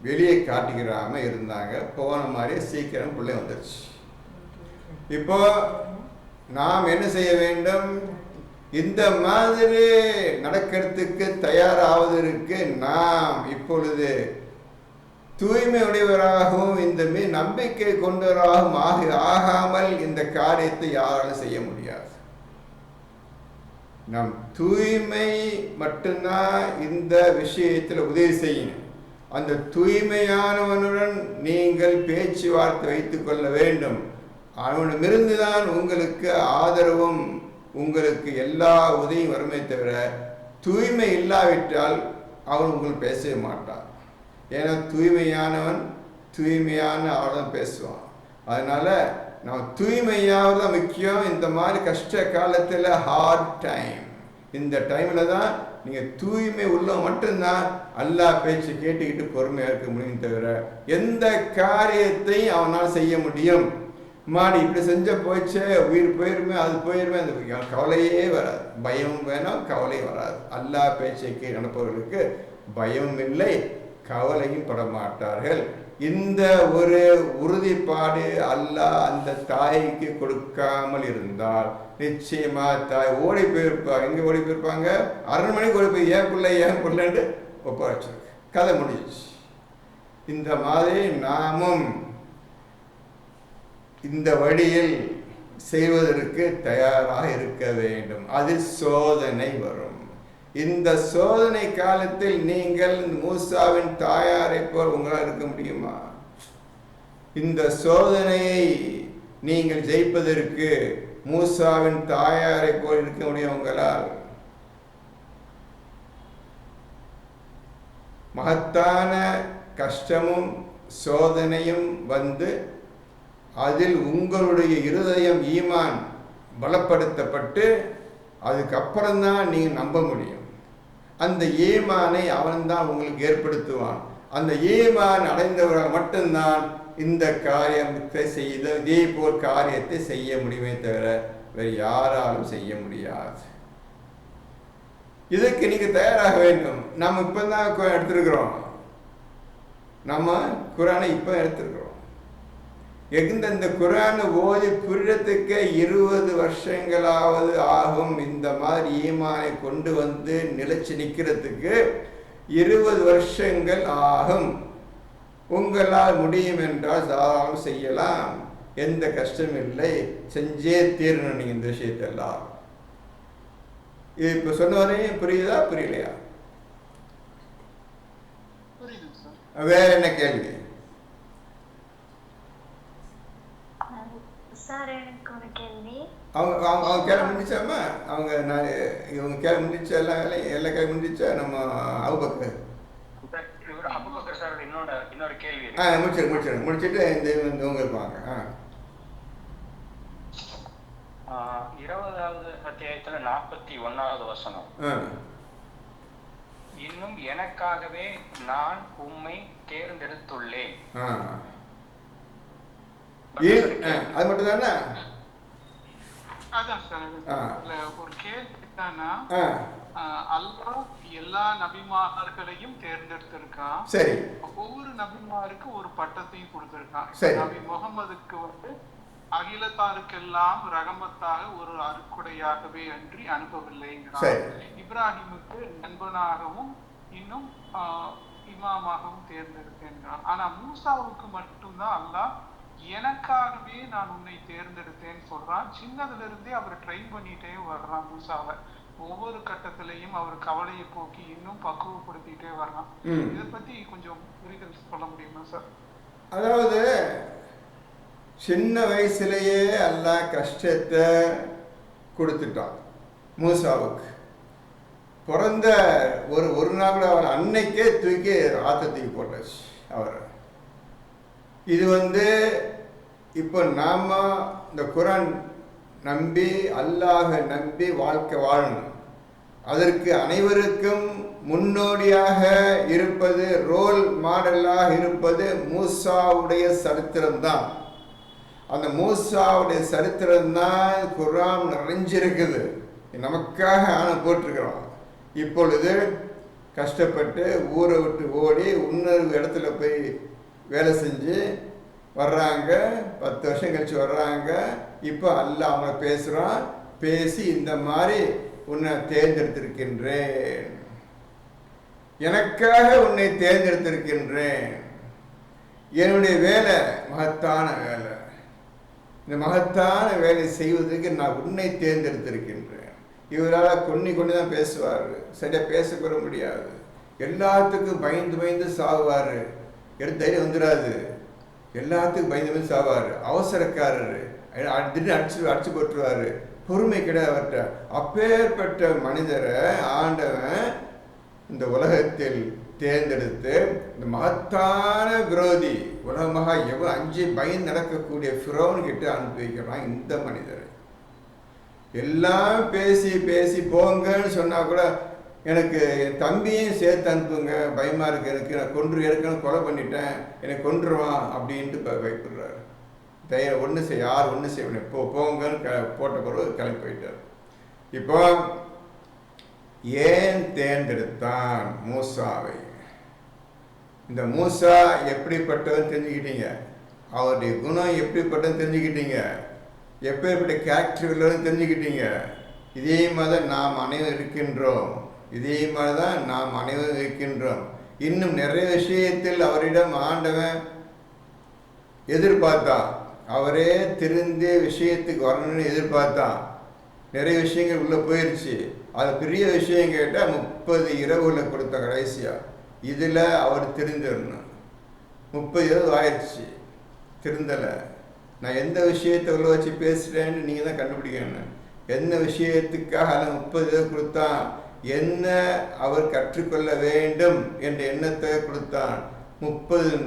வெளியே காட்டிக்கிறாம இருந்தாங்க. போன மாதிரியே சீக்கிரம் பிள்ளை வந்துருச்சு. இப்போ நாம் என்ன செய்ய வேண்டும்? இந்த மாதிரி நடக்கிறதுக்கு தயாராவதற்கு நாம் இப்பொழுது தூய்மை உடையவராகவும் இந்த நம்பிக்கை கொண்டவராகவும் ஆகாமல் இந்த காரியத்தை யாராலும் செய்ய முடியாது. நம் தூய்மை மட்டும்தான் இந்த விஷயத்தில் உதவி செய்யணும். அந்த தூய்மையானவனுடன் நீங்கள் பேச்சுவார்த்தை வைத்துக் கொள்ள வேண்டும். அவனிடமிருந்துதான் உங்களுக்கு ஆதரவும் உங்களுக்கு எல்லா உதவியும் வருமே தவிர தூய்மை இல்லாவிட்டால் அவன் உங்களுக்கு பேசவே மாட்டான். ஏன்னா தூய்மையானவன் தூய்மையான அவன் பேசுவான். அதனால நம்ம தூய்மையாவது தான் முக்கியம். இந்த மாதிரி கஷ்ட காலத்தில் ஹார்ட் டைம், இந்த டைமில் தான் நீங்கள் தூய்மை உள்ள மட்டும்தான் அல்லாஹ் பேச்சு கேட்டுக்கிட்டு பொறுமையாக இருக்க முடியும் தவிர எந்த காரியத்தையும் அவனால் செய்ய முடியும். மாடி இப்படி செஞ்ச போயிடுச்சே, உயிர் போயிருமே, அது போயிருமே, அந்த கவலையே வராது. பயம் வேணாம், கவலை வராது. அல்லாஹ் பேச்சை நடப்பவர்களுக்கு பயமும் இல்லை, கவலையும் படமாட்டார்கள். இந்த ஒரு உறுதிப்பாடு அல்லாஹ் அந்த தாய்க்கு கொடுக்காமல் இருந்தால் நிச்சயமா தாய் ஓடி போயிருப்பாங்க. எங்கே ஓடி போயிருப்பாங்க? அரண்மனைக்கு ஓடி போய் ஏன் பிள்ளைன்னு ஒப்படைச்சிருக்கு, கதை முடிஞ்சிச்சு. இந்த மாதிரி நாமும் இந்த வழியில் செய்வதற்கு தயாராக இருக்க வேண்டும். அதில் சோதனை வரும். இந்த சோதனை காலத்தில் நீங்கள் மூசாவின் தாயாரை போல் உங்களால் இருக்க முடியுமா? இந்த சோதனையை நீங்கள் ஜெயிப்பதற்கு மூசாவின் தாயாரை போல் இருக்க முடியும் உங்களால்? மகத்தான கஷ்டமும் சோதனையும் வந்து அதில் உங்களுடைய இருதயம் ஈமான் பலப்படுத்தப்பட்டு அதுக்கப்புறம்தான் நீங்கள் நம்ப முடியும். அந்த ஈமானை அவன்தான் உங்களுக்கு ஏற்படுத்துவான். அந்த ஈமான் அடைந்தவர்கள் மட்டும்தான் இந்த காரியத்தை இதே போல் காரியத்தை செய்ய முடியுமே தவிர வேறு யாராலும் செய்ய முடியாது. இதுக்கு நீங்கள் தயாராக வேண்டும். நம்ம இப்போ தான் எடுத்திருக்கிறோம், நம்ம குரானை இப்போ எடுத்திருக்கிறோம். இந்த குரானை ஓதி புரியறதுக்கு 20 வருஷங்களாவது ஆகும். இந்த மாதிரி ஈமானை கொண்டு வந்து நிலைச்சு நிற்கிறதுக்கு 20 வருஷங்கள் ஆகும். உங்களால் முடியும் என்றால் தாராளம் செய்யலாம், எந்த கஷ்டம் இல்லை, செஞ்சே தீரணும். நீங்கள் இந்த விஷயத்தெல்லாம் இது இப்போ சொன்னவரையும் புரியுதா புரியலையா? வேற என்ன கேள்வி? அவங்க கேள்வி முடிச்சாமா? இவங்க கேள்வி முடிச்ச எல்லா கேள்வி முடிச்சா நம்ம அபூபக்கர் இன்னொரு கேள்வி முடிச்சுட்டு இந்த இவங்க இருப்பாங்க. 20வது அத்தியாயத்துல 41வது வசனம், இன்னும் எனக்காகவே நான் உம்மை தேர்ந்தெடுத்துள்ளேன். அது மட்டும் தானே? அதான் சார் ஒரு கேள்வி என்னன்னா, அல்லாஹ் எல்லா நபிமார்களையும் தேர்ந்தெடுத்திருக்கான். சரி. ஒவ்வொரு நபிமாருக்கு ஒரு பட்டத்தையும் கொடுத்திருக்கான். சரி. நபி முகமதுக்கு அகிலத்தாருக்கெல்லாம் ரகமத்தாக ஒரு அருக்குடையாகவே அன்றி அனுப்பவில்லைங்கிறான். இப்ராஹிமுக்கு நண்பனாகவும் இன்னும் இமாமாகவும் தேர்ந்தெடுத்தேன்றான். ஆனா மூசாவுக்கு மட்டும்தான் அல்லாஹ் எனக்காகவே நான் உன்னை தேர்ந்தெடுத்தேன்னு சொல்றான். சின்னதுல இருந்தே அவர் ட்ரெயின் பண்ணிட்டே வர்றான் மூசாவை. ஒவ்வொரு கட்டத்திலையும் அவர் கவலையை போக்கி இன்னும் பக்குவப்படுத்திட்டே வர்றான். இதை பத்தி கொஞ்சம் புரிதல் சொல்ல முடியுமா சார்? அதாவது சின்ன வயசுலேயே அல்லாஹ் கஷ்டத்தை கொடுத்துட்டான் மூசாவுக்கு. பிறந்த ஒரு நாள் கூட அவர் அன்னைக்கே தூக்கி ஆத்தத்துக்கு போட்டாச்சு அவர். இது இப்போ நாம் இந்த குரான் நம்பி அல்லாஹ் நம்பி வாழ்க்கை வாழணும். அதற்கு அனைவருக்கும் முன்னோடியாக இருப்பது, ரோல் மாடலாக இருப்பது மூசாவுடைய சரித்திரம்தான். அந்த மூசாவுடைய சரித்திரம்தான் குரான் நிறைஞ்சிருக்குது. நமக்காக போட்டிருக்கிறோம். இப்பொழுது கஷ்டப்பட்டு ஊரை விட்டு ஓடி இன்னொரு இடத்துல போய் வேலை செஞ்சு வர்றாங்க. 10 வருஷம் கழிச்சு வர்றாங்க. இப்போ அல்லாஹ் அவங்கள பேசுகிறான். பேசி இந்த மாதிரி உன்னை தேர்ந்தெடுத்திருக்கின்றேன், எனக்காக உன்னை தேர்ந்தெடுத்திருக்கின்றேன். என்னுடைய வேலை மகத்தான வேலை. இந்த மகத்தான வேலை செய்வதற்கு நான் உன்னை தேர்ந்தெடுத்திருக்கின்றேன். இவரால் கொண்டு தான் பேசுவார், சரியாக பேசக்கூட முடியாது. எல்லாத்துக்கும் பயந்து சாகுவார். தைரியம் வந்துடாது. எல்லாத்துக்கும் பயந்து சாவார். அவசரக்காரர், திடீர்னு அடிச்சு போட்டுருவார். பொறுமை கிடையாது அவர்கிட்ட. அப்பேற்பட்ட மனிதரை ஆண்டவன் இந்த உலகத்தில் தேர்ந்தெடுத்து இந்த மகத்தான விரோதி உலகமாக எவ்வளோ 5 பயந்து நடக்கக்கூடிய ஃபிரௌன் கிட்ட அனுப்பி வைக்கிறான் இந்த மனிதரை. எல்லாம் பேசி போங்கன்னு சொன்னால் கூட எனக்கு என் தம்பியும் சேர்த்து அனுப்புங்க, பயமாக இருக்கு, எனக்கு நான் ஏற்கனவே கொலை பண்ணிட்டேன், என்னை கொன்றுவான் அப்படின்ட்டு பயப்படுறாரு. தைரியம் ஒன்று செய்ய யார் ஒன்று செய்யணும், போங்கன்னு போட்ட பிறகு கிளம்பி போயிட்டார். இப்போ ஏன் தேர்ந்தெடுத்தான் மூசாவை? இந்த மூசா எப்படிப்பட்டவன் தெரிஞ்சுக்கிட்டீங்க, அவருடைய குணம் எப்படிப்பட்டவன் தெரிஞ்சுக்கிட்டீங்க, எப்பேற்பட்ட கேரக்டர் உள்ளவன் தெரிஞ்சுக்கிட்டீங்க. இதே மாதிரி தான் நாம் அனைவரும் இருக்கின்றோம். இதே மாதிரி தான் நாம் அனைவரும் இருக்கின்றோம். இன்னும் நிறைய விஷயத்தில் அவரிடம் ஆண்டவன் எதிர்பார்த்தான். அவரே திருந்திய விஷயத்துக்கு வரணும்னு எதிர்பார்த்தான். நிறைய விஷயங்கள் உள்ளே போயிடுச்சு. அது பெரிய விஷயம் கேட்டால் 30 இரவுகளை கொடுத்த கடைசியாக இதில் அவர் திருந்திடணும். 30 இரவு ஆயிடுச்சு, திருந்தலை. நான் எந்த விஷயத்தை உள்ள வச்சு பேசுகிறேன்னு நீங்கள் தான் கண்டுபிடிக்கணும். எந்த விஷயத்துக்காக அதில் 30 இரவு கொடுத்தான், என்ன அவர் கற்றுக்கொள்ள வேண்டும் என்ற எண்ணத்தை கொடுத்தான். 30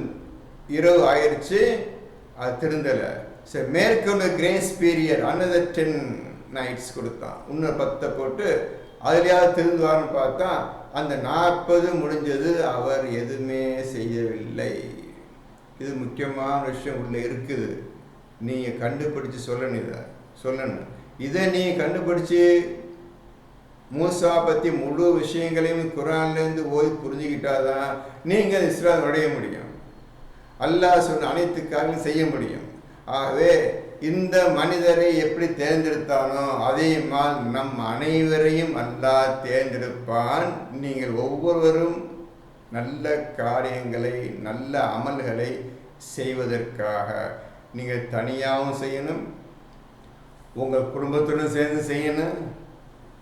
இரவு ஆயிடுச்சு, அது திருந்தலை. சரி, மேற்கொண்டு கிரேஸ் பீரியட் another 10 nights கொடுத்தான். இன்னொரு 10 போட்டு அதுலையாவது திருந்துவார்னு பார்த்தா அந்த 40 முடிஞ்சது, அவர் எதுவுமே செய்யவில்லை. இது முக்கியமான விஷயம் உள்ளே இருக்குது. நீங்கள் கண்டுபிடிச்சு சொல்லணும். இதை நீங்கள் கண்டுபிடிச்சி மூசா பற்றி முழு விஷயங்களையும் குரான்லேருந்து ஓதி புரிஞ்சுக்கிட்டாதான் நீங்கள் இஸ்ராயேல் நுழைய முடியும். அல்லாஹ் சொன்ன அனைத்து காரியங்களும் செய்ய முடியும். ஆகவே இந்த மனிதரை எப்படி தேர்ந்தெடுத்தானோ அதே மாதிரி நம் அனைவரையும் அல்லாஹ் தேர்ந்தெடுப்பான். நீங்கள் ஒவ்வொருவரும் நல்ல காரியங்களை, நல்ல அமல்களை செய்வதற்காக நீங்கள் தனியாகவும் செய்யணும், உங்கள் குடும்பத்துடன் சேர்ந்து செய்யணும்,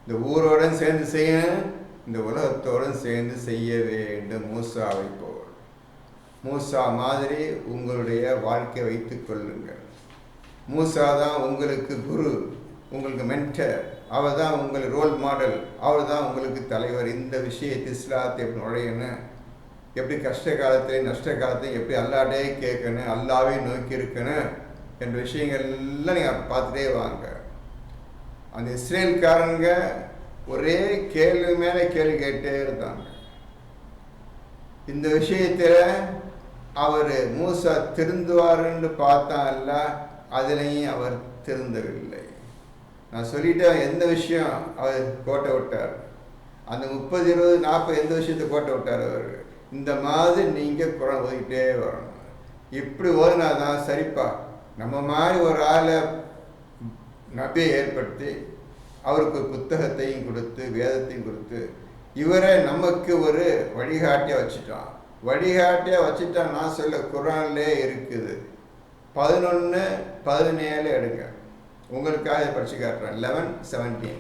இந்த ஊரோடு சேர்ந்து செய்யணும், இந்த உலகத்தோடு சேர்ந்து செய்ய வேண்டும். மூசாவை போல் மூசா மாதிரி உங்களுடைய வாழ்க்கையை வைத்துக் கொள்ளுங்கள். மூசா தான் உங்களுக்கு குரு, உங்களுக்கு மென்டர், அவர் தான் உங்களுக்கு ரோல் மாடல், அவர் தான் உங்களுக்கு தலைவர். இந்த விஷயத்தை இஸ்லாத்தை எப்படி நுழையணும், எப்படி கஷ்ட காலத்திலையும் நஷ்ட காலத்தையும் எப்படி அல்லாட்டே கேட்கணும், அல்லாவே நோக்கி இருக்கணும் என்ற விஷயங்கள்லாம் நீங்கள் பார்த்துட்டே வாங்க. அந்த இஸ்ரேல்காரங்க ஒரே கேள்வி மேலே கேள்வி கேட்டே இருந்தாங்க. இந்த விஷயத்தில் அவர் மூசா திருந்துவாருன்னு பார்த்தா அல்ல, அதுலேயும் அவர் திருந்தவில்லை. நான் சொல்லிட்டேன் எந்த விஷயம் அவர் கோட்டை விட்டார், அந்த 30, 20, 40 எந்த விஷயத்தை கோட்டை விட்டார் அவர். இந்த மாதிரி நீங்கள் குரான் ஓதிக்கிட்டே வரணும். இப்படி ஓதினாதான் சரிப்பா. நம்ம மாதிரி ஒரு ஆளை நபியை ஏற்படுத்தி அவருக்கு ஒரு புத்தகத்தையும் கொடுத்து வேதத்தையும் கொடுத்து இவரை நமக்கு ஒரு வழிகாட்டியாக வச்சுட்டான். நான் சொல்ல குரான்லே இருக்குது. 11, 17 எடுங்க, உங்களுக்காக படிச்சு காட்டுறேன். 11, 17.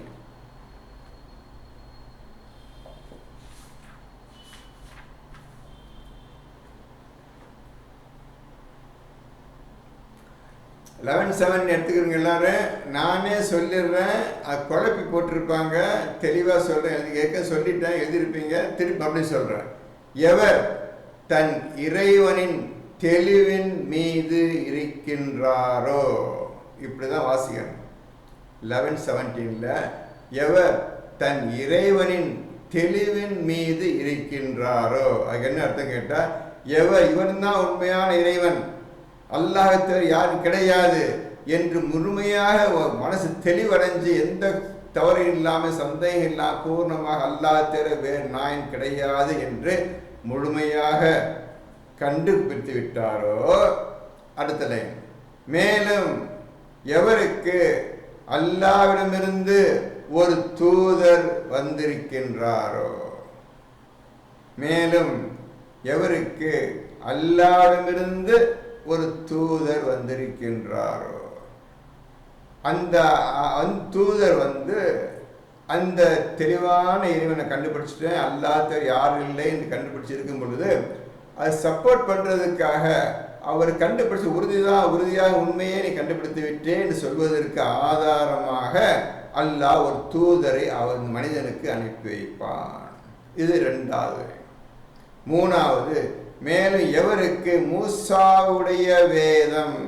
எடுத்துக்கிறீங்க எல்லாரும். நானே சொல்லிடுறேன், அது குழப்பி போட்டிருப்பாங்க. தெளிவாக சொல்கிறேன், கேட்க சொல்லிட்டேன், எழுதியிருப்பீங்க. திருப்பி அப்படி சொல்கிறேன். எவர் தன் இறைவனின் தெளிவின் மீது இருக்கின்றாரோ, இப்படிதான் வாசிக்கணும். 11:17 எவர் தன் இறைவனின் தெளிவின் மீது இருக்கின்றாரோ, அதுக்கு என்ன அர்த்தம் கேட்டா, இவன் தான் உண்மையான இறைவன், அல்லாஹ் தவிர யாரும் கிடையாது என்று முழுமையாக மனசு தெளிவடைஞ்சு எந்த தவறு இல்லாமல் சந்தேகம் இல்லாமல் பூர்ணமாக அல்லாஹ் தவிர வேறு நாயன் கிடையாது என்று முழுமையாக கண்டுபிடித்து விட்டாரோ. அடுத்த லைன், மேலும் எவருக்கு அல்லாஹ்விடமிருந்து ஒரு தூதர் வந்திருக்கின்றாரோ, மேலும் எவருக்கு அல்லாஹ்விடமிருந்து ஒரு தூதர் வந்திருக்கின்றாரோ, அந்த தூதர் அந்த தெளிவான இறைவனை கண்டுபிடிச்சிட்டேன், அல்லாஹ் யாரும் இல்லை என்று கண்டுபிடிச்சிருக்கும் பொழுது அதை சப்போர்ட் பண்ணுறதுக்காக அவர் கண்டுபிடிச்ச உறுதியாக உண்மையே நீ கண்டுபிடித்து விட்டேன்னு சொல்வதற்கு ஆதாரமாக அல்லாஹ் ஒரு தூதரை அவர் மனிதனுக்கு அனுப்பி வைப்பான். இது 2வது. 3வது, மேலும் எவருக்கு மூசாவுடைய வேதம்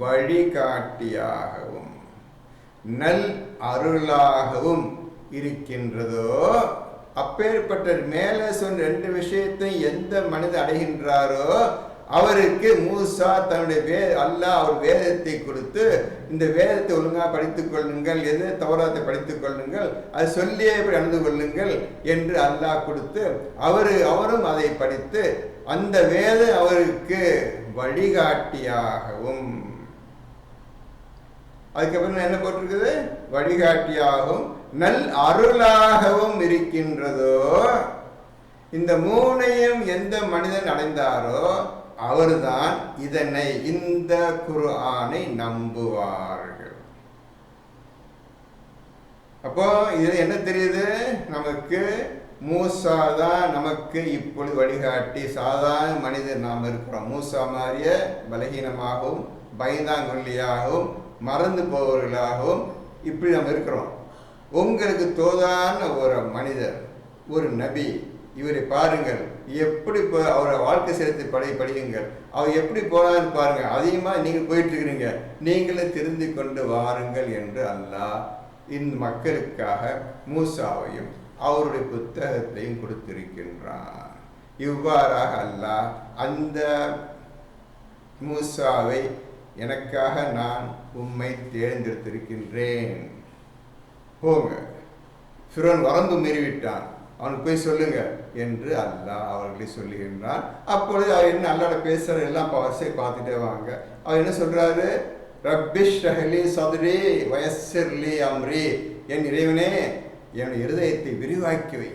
வழிகாட்டியாகவும் நல் அருளாகவும் இருக்கின்றதோ, அப்பேற்பட்ட மேலே சொன்ன 2 விஷயத்தை எந்த மனிதன் அடைகின்றாரோ அவருக்கு மூசா தன்னுடைய அல்லாஹ் அவர் வேதத்தை கொடுத்து, இந்த வேதத்தை ஒழுங்காக படித்துக் கொள்ளுங்கள், எது தௌராத்தை படித்துக் கொள்ளுங்கள், அது சொல்லியே இப்படி நடந்து கொள்ளுங்கள் என்று அல்லாஹ் கொடுத்து அவரும் அதை படித்து அந்த வேதம் அவருக்கு வழிகாட்டியாகவும், அதுக்கப்புறம் என்ன போட்டிருக்குது, வழிகாட்டியாகவும் நல் அருளாகவும் இருக்கின்றதோ. இந்த மூணையும் எந்த மனிதன் அடைந்தாரோ அவர்தான் இந்த குர்ஆனை நம்புவார்கள். அப்போ இது என்ன தெரியுது நமக்கு, மூசா தான் நமக்கு இப்பொழுது வழிகாட்டி. சாதாரண மனிதன் நாம் இருக்கிறோம், மூசா மாதிரிய பலகீனமாகவும் பயந்தாங்கொல்லியாகவும் மறந்து போவர்களாகவும் இப்படி நம்ம இருக்கிறோம். உங்களுக்கு தோதான ஒரு மனிதர், ஒரு நபி, இவரை பாருங்கள், எப்படி அவரை வாழ்க்கை சரித்தை படியுங்கள், அவர் எப்படி போனான்னு பாருங்க, அதிகமாக நீங்கள் போயிட்டு இருக்கிறீங்க, நீங்களும் திருந்தி கொண்டு வாருங்கள் என்று அல்லாஹ் இந்த மக்களுக்காக மூசாவையும் அவருடைய புத்தகத்தையும் கொடுத்திருக்கின்றார். இவ்வாறாக அல்லாஹ் அந்த மூசாவை, எனக்காக நான் உம்மை தேர்ந்தெடுத்திருக்கின்றேன், போங்க, ஃபிரௌன் வரம்பு மீறிவிட்டான், அவனுக்கு போய் சொல்லுங்க என்று அல்லாஹ் அவர்களை சொல்லுகின்றான். அப்பொழுது அவர் என்ன அல்லாட பேசுகிற எல்லாம் வரிசை பார்த்துட்டே வாங்க. அவர் என்ன சொல்றாரு, ரப்பிஷ் ரஹ்லி சதுரி வயஸ்ஸிர்லி அம்ரி, என் இறைவனே என்னுடைய இருதயத்தை விரிவாக்கி வை,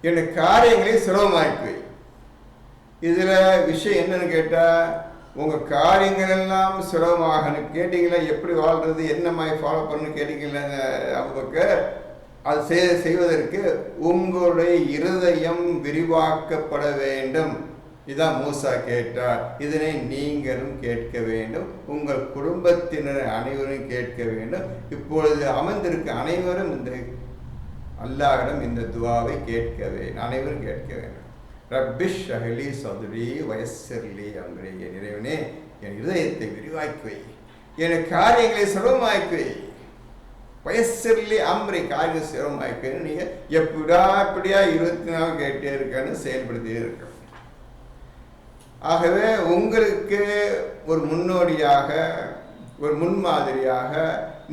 என்னுடைய காரியங்களை சுலபமாக்கி வை. இதுல விஷயம் என்னன்னு கேட்டா, உங்க காரியங்கள் எல்லாம் சுலபமாக கேட்டீங்களா, எப்படி வாழ்றது, என்ன மாதிரி ஃபாலோ பண்ணு கேட்டீங்களா அபூபக்கர், அது செய்வதற்கு உங்களுடைய இருதயம் விரிவாக்கப்பட வேண்டும். இதான் மூசா கேட்டார். இதனை நீங்களும் கேட்க வேண்டும், உங்கள் குடும்பத்தினர் அனைவரும் கேட்க வேண்டும். இப்பொழுது அமர்ந்திருக்க அனைவரும் இந்த அல்லாஹ்விடம் இந்த துவாவை கேட்க வேண்டும், அனைவரும் கேட்க வேண்டும். ரப்பிஷ் ரஹ்லி சதுரி வயஸ்ஸிர்லி அம்ரி, என் இறைவனே என் இருதயத்தை விரிவாக்கி வை, என் காரியங்களை சுலபமாக்கி வை. வயஸ்ஸிர்லி அம்ரி, காரியம் சுலபமாக்கி வை. நீங்கள் எப்படியா 24 கேட்டே இருக்கன்னு செயல்படுத்தியே இருக்க. ஆகவே உங்களுக்கு ஒரு முன்னோடியாக, ஒரு முன்மாதிரியாக,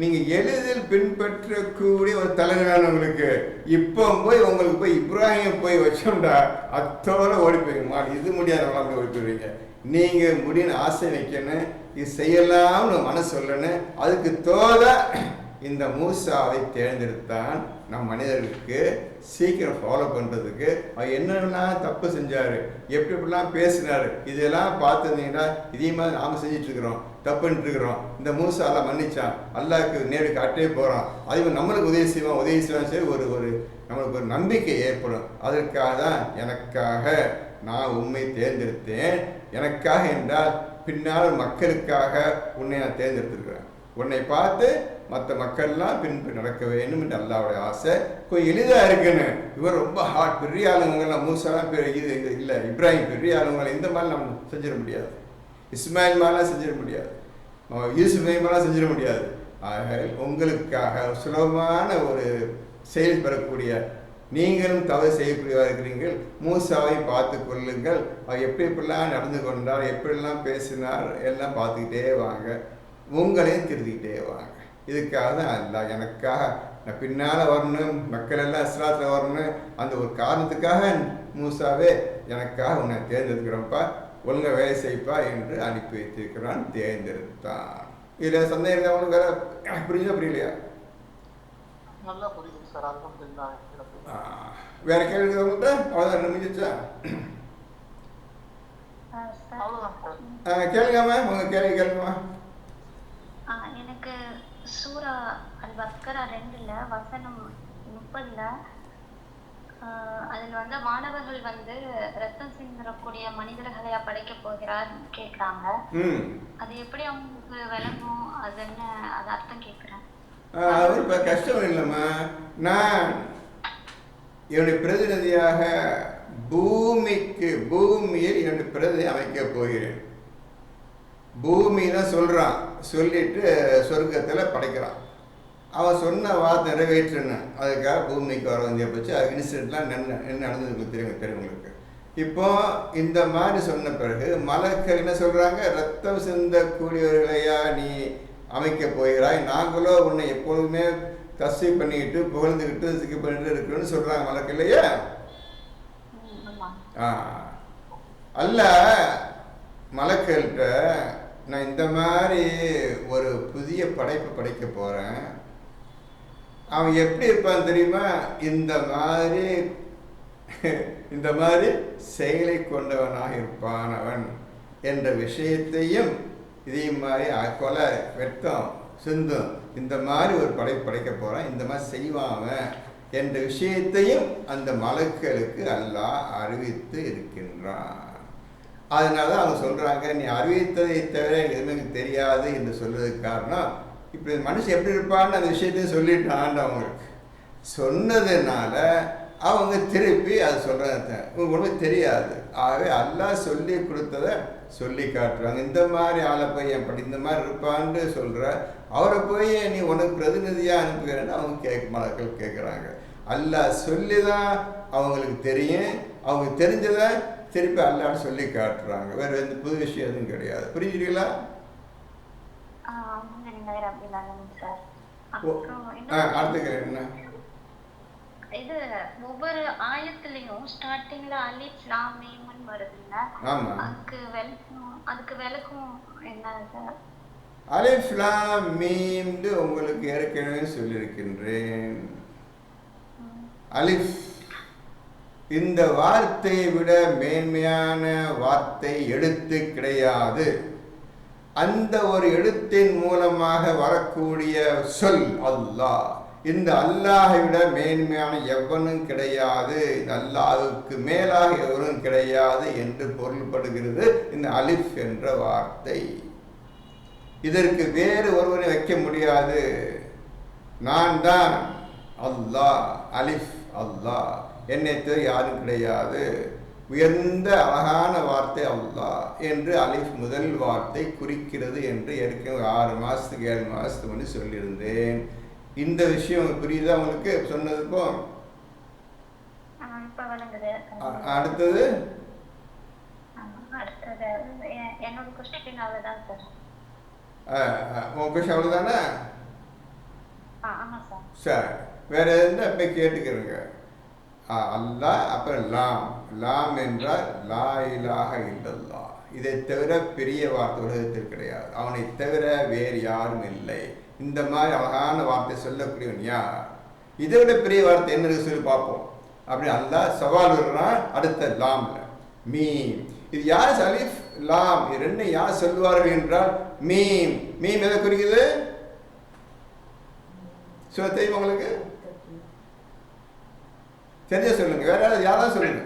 நீங்கள் எளிதில் பின்பற்றக்கூடிய ஒரு தலைவரான உங்களுக்கு இப்போ உங்களுக்கு போய் இப்ராஹிம் போய் வச்சோம்டா அத்தோட ஓடி போய்க்குமா, இது முடியாதவங்களாம் ஓடி போய்வீங்க. நீங்கள் முடின்னு ஆசை வைக்கணும், இது செய்யலாம்னு மனசு சொல்லணும். அதுக்கு தோத இந்த மூசாவை தேர்ந்தெடுத்தான் நம் மனிதர்களுக்கு சீக்கிரம் ஃபாலோ பண்ணுறதுக்கு. அவர் என்னென்னலாம் தப்பு செஞ்சார், எப்படிலாம் பேசினார், இதெல்லாம் பார்த்துருந்தீங்கன்னா இதே மாதிரி நாம் செஞ்சிட்ருக்கிறோம், தப்புன்ட்டுருக்குறோம். இந்த மூசாலாம் மன்னிச்சான், அல்லாஹ்க்கு நேரு காட்டே போகிறான், அது நம்மளுக்கு உதவி செய்வான் சரி, ஒரு நம்மளுக்கு ஒரு நம்பிக்கை ஏற்படும். அதற்காக தான் எனக்காக நான் உண்மை தேர்ந்தெடுத்தேன். எனக்காக என்றால் பின்னால் மக்களுக்காக உன்னை நான் தேர்ந்தெடுத்திருக்கிறேன். உன்னை பார்த்து மற்ற மக்கள்லாம் பின்பு நடக்க வேண்டும் என்று அல்லாஹ்வுடைய ஆசை. கொஞ்சம் எளிதாக இருக்குன்னு, இவர் ரொம்ப ஹார்ட், பெரிய ஆளுங்கெல்லாம் மூசாலாம் இது இல்லை, இப்ராஹிம் பெரிய ஆளுங்களை இந்த மாதிரி நம்ம செஞ்சிட முடியாது, இஸ்மாயில் மாதிரிலாம் செஞ்சிட முடியாது, யூசுஃப் மாதிரிலாம் செஞ்சிட முடியாது. ஆக உங்களுக்காக சுலபமான ஒரு செயல் பெறக்கூடிய, நீங்களும் தவறு செய்யக்கூடியவராக இருக்கிறீர்கள், மூசாவை பார்த்து கொள்ளுங்கள். அவர் எப்படிலாம் நடந்து கொண்டார், எப்படிலாம் பேசினார் எல்லாம் பார்த்துக்கிட்டே வாங்க, உங்களையும் திருத்திக்கிட்டே வாங்க. இதுக்காக தான் அல்லாஹ் எனக்காக நான் பின்னால் வரணும், மக்கள் எல்லாம் இஸ்லாத்தில் வரணும், அந்த ஒரு காரணத்துக்காக மூசாவே எனக்காக உன்னை தேர்ந்தெடுக்கிறோம்ப்பா, ஒழுங்காக வேலை செய்ப்பா என்று அனுப்பி வைத்திருக்கிறான், தேர்ந்தெடுத்தான். இதில் சந்தேகம் அவனுக்கு வேற புரியுதா புரியலையா? நல்லா புரியுது சார், அல்ஹம்துலில்லாஹ். வேற கேள்வி உங்கள்கிட்ட? அவ்வளோதான், முடிஞ்சிச்சா? கேளுங்கம்மா, உங்க கேள்வி கேளுங்கம்மா. எனக்கு சூரா அல்-பக்கரா 2ல வசனம் 30ல அதில் வந்து மாணவர்கள் வந்து ரத்தம் சிந்தக்கூடிய மனிதர்களையா படைக்க போகிறார் கேட்குறாங்க. அது எப்படி அவங்களுக்கு விளங்கும், அது என்ன, அது அர்த்தம் கேட்குறேன். அது இப்போ கஷ்டம் இல்லைம்மா, நான் என்னுடைய பிரதிநிதியாக பூமியில் என்னுடைய பிரதிநிதி அமைக்க போகிறேன். பூமி தான் சொல்கிறான், சொல்லிட்டு சொர்க்கத்தில் படைக்கிறான். அவன் சொன்ன வார்த்தை நிறைவேற்றணும், அதுக்காக பூமிக்கு வர வந்திய போச்சு. அது இன்சிடென்ட்லாம் என்ன நடந்தது தெரியும் உங்களுக்கு. இப்போ இந்த மாதிரி சொன்ன பிறகு மலக்கள் என்ன சொல்றாங்க, ரத்தம் சிந்தக்கூடியவர்களையா நீ அமைக்க போகிறாய், நாங்களோ உன்னை எப்பொழுதுமே தஸ்பீஹ் பண்ணிக்கிட்டு புகழ்ந்துக்கிட்டு சிக்கி பண்ணிட்டு இருக்கிறோன்னு சொல்றாங்க மலக்கு இல்லையா. அல்ல மலக்கள்கிட்ட நான் இந்த மாதிரி ஒரு புதிய படைப்பு படைக்க போறேன், அவன் எப்படி இருப்பான் தெரியுமா, இந்த மாதிரி செயலை கொண்டவனாக இருப்பான் அவன் என்ற விஷயத்தையும், இதே மாதிரி கொலை வெட்டம் சிந்தும் இந்த மாதிரி ஒரு படைக்க போறான், இந்த மாதிரி செய்வான் என்ற விஷயத்தையும் அந்த மலக்களுக்கு அல்லாஹ் அறிவித்து இருக்கின்றான். அதனால அவங்க சொல்றாங்க, நீ அறிவித்ததை தவிர எதுவுமே தெரியாது என்று சொல்றதுக்கு காரணம், இப்படி மனுஷன் எப்படி இருப்பான்னு அந்த விஷயத்தையும் சொல்லிட்டான். அவங்களுக்கு சொன்னதுனால அவங்க திருப்பி அது சொல்றாங்க, உங்களுக்கு ஒன்றும் தெரியாது. ஆகவே அல்லாஹ் சொல்லி கொடுத்ததை சொல்லி காட்டுறாங்க. இந்த மாதிரி ஆளை போய் என் இந்த மாதிரி இருப்பான்னு சொல்ற, அவரை போய் நீ உனக்கு பிரதிநிதியாக அனுப்புகிறேன்னு அவங்க மலக்கள் கேட்குறாங்க. அல்லாஹ் சொல்லி தான் அவங்களுக்கு தெரியும், அவங்க தெரிஞ்சதை திருப்பி அல்லாஹ் சொல்லி காட்டுறாங்க. வேற எந்த புது விஷயம் எதுவும் கிடையாது. புரிஞ்சுட்டீங்களா? அடுத்த என்ன, இது ஒவ்வொரு ஆயத்திலையும் ஸ்டார்டிங்ல அலிஃப் லாம் மீம் வருதுல்ல, அதுக்கு விளக்கம் என்ன சார்? அலிஃப் லாம் மீம் உங்களுக்கு ஏற்கனவே சொல்லியிருக்கின்றேன். அலிஃப் இந்த வார்த்தையை விட மேன்மையான வார்த்தை எழுத்து கிடையாது. அந்த ஒரு எழுத்தின் மூலமாக வரக்கூடிய சொல் அல்லாஹ். இந்த அல்லாஹை விட மேன்மையான எவனும் கிடையாது, இந்த அல்லாஹுக்கு மேலாக எவனும் கிடையாது என்று பொருள்படுகிறது இந்த அலிஃப் என்ற வார்த்தை. இதற்கு வேறு ஒருவரை வைக்க முடியாது. நான் தான் அல்லாஹ், அலிஃப் அல்லாஹ், என்னை தவிர யாரும் கிடையாது. உயர்ந்த அழகான வார்த்தை அல்லாஹ் என்று அலிஃப் முதல் வார்த்தை குறிக்கிறது என்று ஏற்கனவே 6 மாதத்துக்கு 7 மாதத்துக்கு முன்னாடி சொல்லியிருந்தேன். இந்த விஷயம் புரியுதா உங்களுக்கு சொன்னதுப்போ? அடுத்தது என்னோட கொஸ்டின் அவ்வளவுதான் சார். உங்க கொஸ்டின் அவ்வளவுதானே? சரி, வேற எதுவும் அப்ப கேட்டுக்கிறேங்க. அல்லாஹ், அப்புறம் லாம். லாம் என்றால் லா இலாஹ இல்லல்லாஹ். இதை தவிர பெரிய வார்த்தை உலகத்தில் கிடையாது, அவனை தவிர வேறு யாரும் இல்லை. இந்த மாதிரி அழகான வார்த்தை சொல்லக்கூடியவன் யார்? இதை விட பெரிய வார்த்தை என்ன சொல்லி பார்ப்போம். அப்படி அல்லாஹ் சவால் விடுறான். அடுத்த லாம்ல மீம். இது யார் அலிஃப் லாம் இது ரெண்டு யார் சொல்லுவார்கள் என்றால் மீம். மீம் எதை குறிக்குது சொல்ல தெரியுமா உங்களுக்கு? தெரிஞ்ச சொல்லுங்க, வேற யாராவது சொல்லுங்க.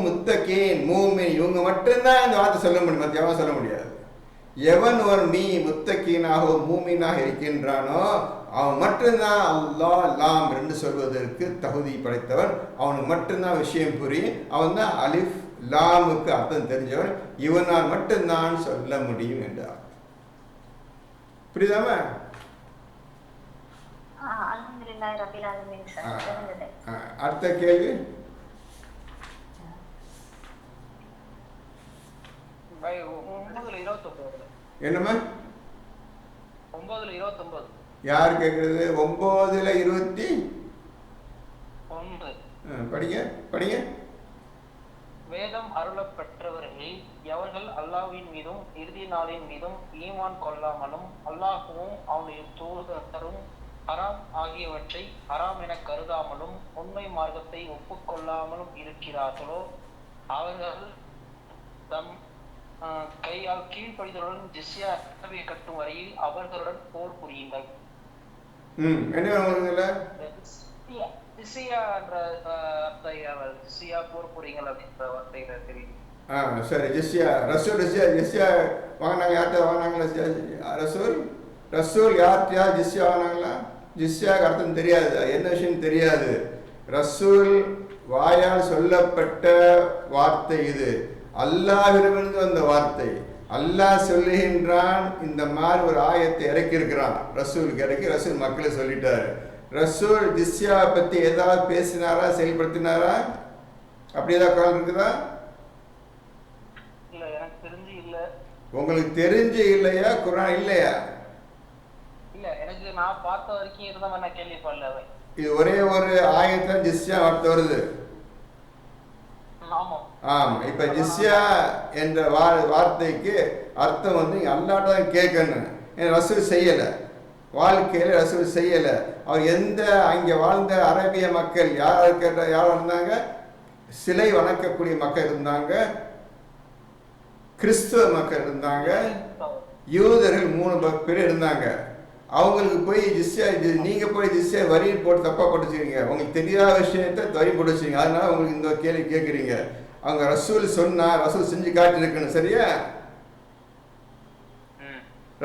முத்தகீன் மூமின், இவங்க மட்டும்தான் இந்த வார்த்தை சொல்ல முடியும், மற்ற எவன் சொல்ல முடியாது. எவன் ஒரு முத்தகீனாக மூமினாக இருக்கின்றானோ அவன் மட்டும்தான் அல்லாஹ் லாம் ரெண்டு சொல்வதற்கு தகுதி படைத்தவன். அவனுக்கு மட்டும்தான் விஷயம் புரியும். அவன் தான் அலிஃப் லாமுக்கு அர்த்தம் தெரிஞ்சவன். இவனால் மட்டும்தான் சொல்ல முடியும் என்றார். புரியுதாம? அடுத்த கேள்வி என்னமா? 9:29 யார் கேட்கறது? 9:29 படிங்க படிங்க. வேதம் அருளப்பெற்றவர்களில் எவர்கள் அல்லாஹ்வின் மீதும் இறுதி நாளின் மீதும் ஈமான் கொள்ளாமலும் அல்லாஹ்வும் அவனுடைய தூதரும் ஹராம் ஆகியவற்றை ஹராம் என கருதாமலும் உண்மை மார்க்கத்தை ஒப்புக்கொள்ளாமலும் இருக்கிறார்களோ அவர்கள் தம் கையால் கீழ்ப்படிதலுடன் ஜிஸ்யா கட்டும் வரையில் அவர்களுடன் போர் புரியுங்கள். ஜிஸ்யா என்ற ஜிஸ்யா போர் புரியுங்கள் அப்படின்ற வார்த்தையில தெரியும். சரி, ஜிஸ்யா ரசூல் ஜிஸ்யா வாங்கினாங்க. யார்கிட்ட வாங்கினாங்களா ரசூல்? ரசூல் யார்கிட்டயா ஜிஸ்யா வாங்கினாங்களா? ஜிஸ்யாவுக்கு அர்த்தம் தெரியாது, என்ன விஷயம் தெரியாது. ரசூல் வாயால் சொல்லப்பட்ட வார்த்தை இது, அல்லாஹ்விடமிருந்து வந்த வார்த்தை. அல்லாஹ் சொல்லுகின்றான், இந்த மாதிரி ஒரு ஆயத்தை இறக்கி இருக்கிறான் ரசூலுக்கு இறக்கி. ரசூல் மக்களை சொல்லிட்டாரு. ரசூல் ஜிஸ்யாவை பற்றி ஏதாவது பேசினாரா, செயல்படுத்தினாரா? அப்படி ஏதாவது குரான் இருக்குதா? இல்ல, எனக்கு தெரிஞ்சு இல்ல. உங்களுக்கு தெரிஞ்சு இல்லையா, குரான் இல்லையா? இல்ல, எனக்கு நான் பார்த்த வரைக்கும் இருந்த மாதிரி நான் கேள்விப்படல. இது ஒரே ஒரு ஆயத்தான் ஜிஸ்யா வார்த்தை வருது. ஆமா, இப்ப ஜிஸ்யா என்ற வார்த்தைக்கு அர்த்தம் வந்து அல்லாட்ட தான் கேட்கணும். ரசூல் செய்யலை, வாழ்க்கையில் ரசூல் செய்யலை. அவர் எந்த அங்கே வாழ்ந்த அரேபிய மக்கள் யார் இருந்தாங்க? சிலை வணக்கக்கூடிய மக்கள் இருந்தாங்க, கிறிஸ்துவ மக்கள் இருந்தாங்க, யூதர்கள் 3 பேர் இருந்தாங்க. அவங்களுக்கு போய் ஜிஸ்யா, நீங்கள் போய் ஜிஸ்யா வரி போட்டு தப்பாக போட்டுச்சுக்கிறீங்க, உங்களுக்கு தெரியாத விஷயத்த வரி போட்டு வச்சுருங்க. அதனால உங்களுக்கு இந்த கேள்வி கேட்குறீங்க. அவங்க ரசூல் சொன்னா ரசூல் செஞ்சு காட்டியிருக்கணும். சரியா?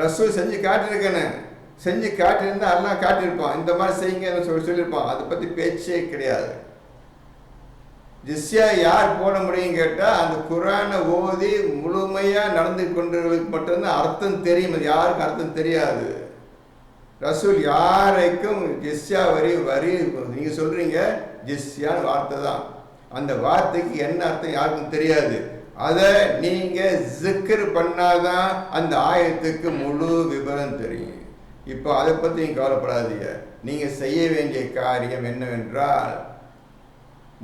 ரசூல் செஞ்சு காட்டியிருக்கணும். செஞ்சு காட்டியிருந்தா எல்லாம் காட்டியிருப்பான், இந்த மாதிரி செய்யுங்கன்னு சொல்லியிருப்பான். அதை பற்றி பேச்சே கிடையாது. ஜிஸ்யா யார் போட முடியும் கேட்டால், அந்த குரானை ஓதி முழுமையாக நடந்து கொண்டவர்களுக்கு மட்டும்தான் அர்த்தம் தெரியும். அது யாருக்கும் அர்த்தம் தெரியாது. ரசூல் யாரைக்கும் ஜிஸ்யா வரி நீங்கள் சொல்கிறீங்க ஜிஸ்யான்னு வார்த்தை தான், அந்த வார்த்தைக்கு என்ன அர்த்தம் யாருக்கும் தெரியாது. அதை நீங்கள் ஜிக்ர் பண்ணாதான் அந்த ஆயத்துக்கு முழு விவரம் தெரியும். இப்போ அதை பற்றி நீங்கள் கவலைப்படாதீங்க. நீங்கள் செய்ய வேண்டிய காரியம் என்னவென்றால்,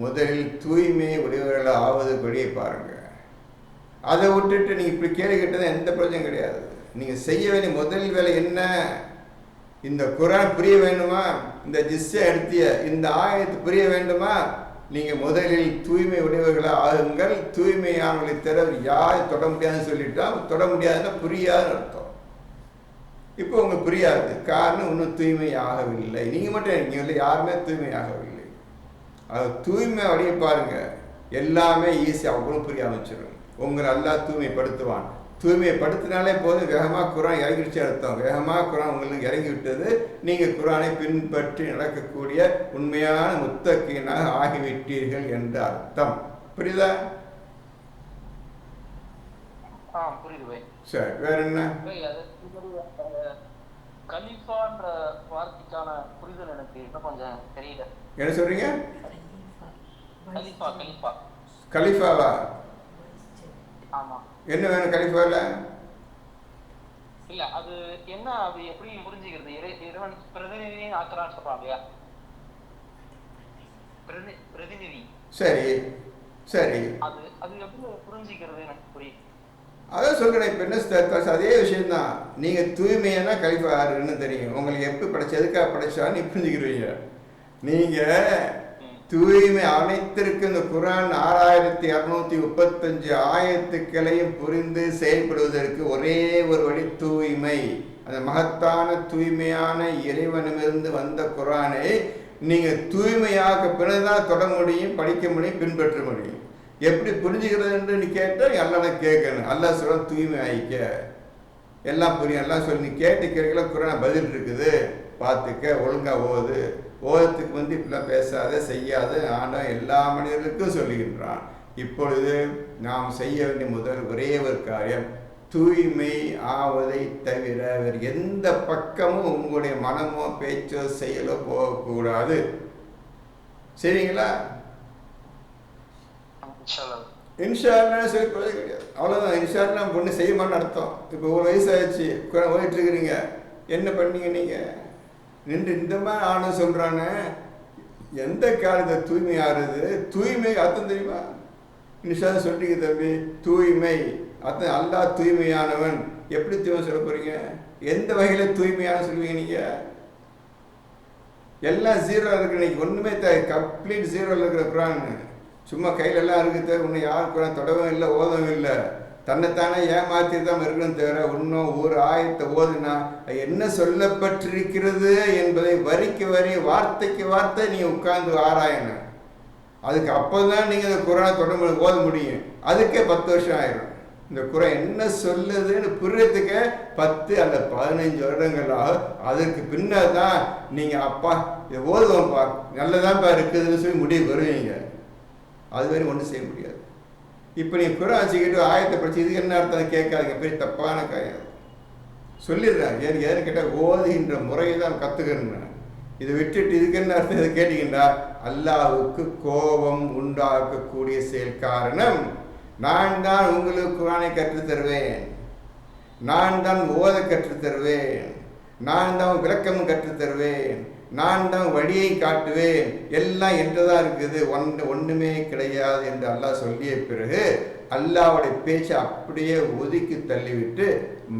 முதலில் தூய்மை உடையவர்களாக ஆவதுபடியே பாருங்கள். அதை விட்டுட்டு நீங்கள் இப்படி கேள்வி கேட்டது எந்த பிரச்சனையும் கிடையாது. நீங்கள் செய்ய வேண்டிய முதல் வேலை என்ன? இந்த குரான் புரிய வேண்டுமா, இந்த ஜிஸ்ஸை எடுத்திய இந்த ஆயத்து புரிய வேண்டுமா, நீங்கள் முதலில் தூய்மை உடையவர்களாக ஆகுங்கள். தூய்மையானவர்களை தவிர யாரும் தொட முடியாதுன்னு சொல்லிட்டா, தொட முடியாதுன்னா புரியாதுன்னு அர்த்தம். இப்போ உங்களுக்கு புரியாது, காரணம் இன்னும் தூய்மை ஆகவில்லை. நீங்கள் மட்டும் நீங்கள் யாருமே தூய்மை ஆகவில்லை. அது தூய்மை அப்படியே பாருங்க, எல்லாமே ஈஸியாக அவங்களும் புரிய ஆரம்பிச்சிடும். உங்களை எல்லாம் தூய்மைப்படுத்துவான். தூய்மைப்படுத்தினாலே போதும், வேகமாக குரான் இறங்கிடுச்சு அர்த்தம். வேகமாக குரான் உங்களுக்கு இறங்கி விட்டது, நீங்கள் குரானை பின்பற்றி நடக்கக்கூடிய உண்மையான முத்தகீனாக ஆகிவிட்டீர்கள் என்ற அர்த்தம். புரியுதா? புரியுது. சரி, வேற என்ன? கலீஃபான்ற வார்த்தைக்கான புரிதல் எனக்கு இன்னும் கொஞ்சம் தெரியல. என்ன சொல்றீங்க? கலீஃபா. கலீஃபாவா? ஆமா. என்ன வேணும் கலீஃபால? இல்ல, அது என்ன, அது எப்படி புரிஞ்சுக்கிறது? இறைவன் பிரதிநிதி ஆக்குறான்னு சொல்றாங்க இல்லையா? பிரதிநிதி. சரி சரி, அது எப்படி புரிஞ்சுக்கிறது எனக்கு புரியுது. அதான் சொல்கிறேன். இப்போ என்ன, அதே விஷயம்தான். நீங்கள் தூய்மையான கலிஃபா யாருன்னு தெரியும். உங்களுக்கு எப்படி படைச்சா, எதுக்காக படைச்சான்னு புரிஞ்சுக்கிறீங்க. நீங்கள் தூய்மை அனைத்திற்கு இந்த குரான் 6235 ஆயத்துக்களையும் புரிந்து செயல்படுவதற்கு ஒரே ஒரு வழி தூய்மை. அந்த மகத்தான தூய்மையான இறைவனிலிருந்து வந்த குரானை நீங்கள் தூய்மையாக பிறகுதான் தொட முடியும், படிக்க முடியும், பின்பற்ற முடியும். எப்படி புரிஞ்சுக்கிறதுன்னு நீ கேட்டால் எல்லாம் கேட்கணும். அல்லாஹ் சொல்ல தூய்மை ஆயிக்க, எல்லாம் புரியும். எல்லாம் சொல்லி நீ கேட்டு கேட்கல, குரான் பதில் இருக்குது, பார்த்துக்க, ஒழுங்காக ஓது. ஓதத்துக்கு இப்படிலாம் பேசாத, செய்யாத ஆனால் எல்லா மனிதர்களுக்கும் சொல்லுகின்றான். இப்பொழுது நாம் செய்ய வேண்டிய முதல் ஒரே ஒரு காரியம், தூய்மை ஆவதை தவிர வேறு எந்த பக்கமும் உங்களுடைய மனமோ பேச்சோ செயலோ போகக்கூடாது. சரிங்களா? இன்ஷா அல்லாஹ் சொல்லி கிடையாது, அவ்வளோதான். இன்ஷா அல்லாஹ் பொண்ணு செய்ய மாட்டேன்னு அர்த்தம். இப்போ ஒரு வயசாகிடுச்சு, ஓடிட்டு இருக்கிறீங்க, என்ன பண்ணீங்க நீங்கள்? நின்று இந்த மாதிரி ஆணும் சொல்கிறானே, எந்த காலத்தை தூய்மை ஆறுது? தூய்மை அர்த்தம் தெரியுமா? இன்ஷா சொல்றீங்க தம்பி, தூய்மை அர்த்தம் அல்லாஹ் தூய்மையானவன். எப்படி தூய்மை சொல்ல போகிறீங்க? எந்த வகையில் தூய்மையான சொல்லுவீங்க நீங்கள்? எல்லாம் ஜீரோவில் இருக்கு. இன்னைக்கு ஒன்றுமே கம்ப்ளீட் ஜீரோவில் இருக்கிற குரான். சும்மா கையிலெல்லாம் இருக்குது, ஒன்று யார் குரான் தொடவும் இல்லை, ஓதவும் இல்லை. தன்னைத்தானே ஏமாற்றி தான் இருக்கணும் தவிர இன்னும் ஒரு ஆயத்தை ஓதுனா என்ன சொல்லப்பட்டிருக்கிறது என்பதை வரிக்கு வரி, வார்த்தைக்கு வார்த்தை நீங்கள் உட்கார்ந்து ஆராயணும். அதுக்கு அப்போ தான் நீங்கள் இந்த குரானை தொடர்பு ஓத முடியும். அதுக்கே 10 வருஷம் ஆயிடும். இந்த குரான் என்ன சொல்லுதுன்னு புரியறதுக்கே 10 அல்ல 15 வருடங்கள் ஆகும். அதற்கு பின்னர் தான் நீங்கள் அப்பா இதை ஓதுவோம்ப்பா, நல்லதான்ப்பா இருக்குதுன்னு சொல்லி முடிவு வருவீங்க. அது வரை ஒன்றும் செய்ய முடியாது. இப்போ நீங்கள் குரான் வச்சுக்கிட்டு ஆயத்தை படிச்சு இதுக்கு என்ன அர்த்தம் கேட்காதீங்க, பெரிய தப்பான காரியம். சொல்லிடுறேன். ஏன்னு கேட்டால் ஓதுகின்ற முறையை தான் கற்றுக்கணும். இதை விட்டுட்டு இதுக்கு என்ன அர்த்தம் இதை கேட்டீங்கன்னா, அல்லாஹ்வுக்கு கோபம் உண்டாக்கக்கூடிய செயல். காரணம், நான் தான் உங்களுக்கு குர்ஆனை கற்றுத் தருவேன், நான் தான் ஓத கற்றுத் தருவேன், நான் தான் விளக்கமும் கற்றுத் தருவேன், நான் தான் வழியை காட்டுவேன், எல்லாம் என்றுதான் இருக்குது, ஒன்றுமே கிடையாது என்று அல்லாஹ் சொல்லிய பிறகு அல்லாஹ்வுடைய பேச்சை அப்படியே ஒதுக்கி தள்ளிவிட்டு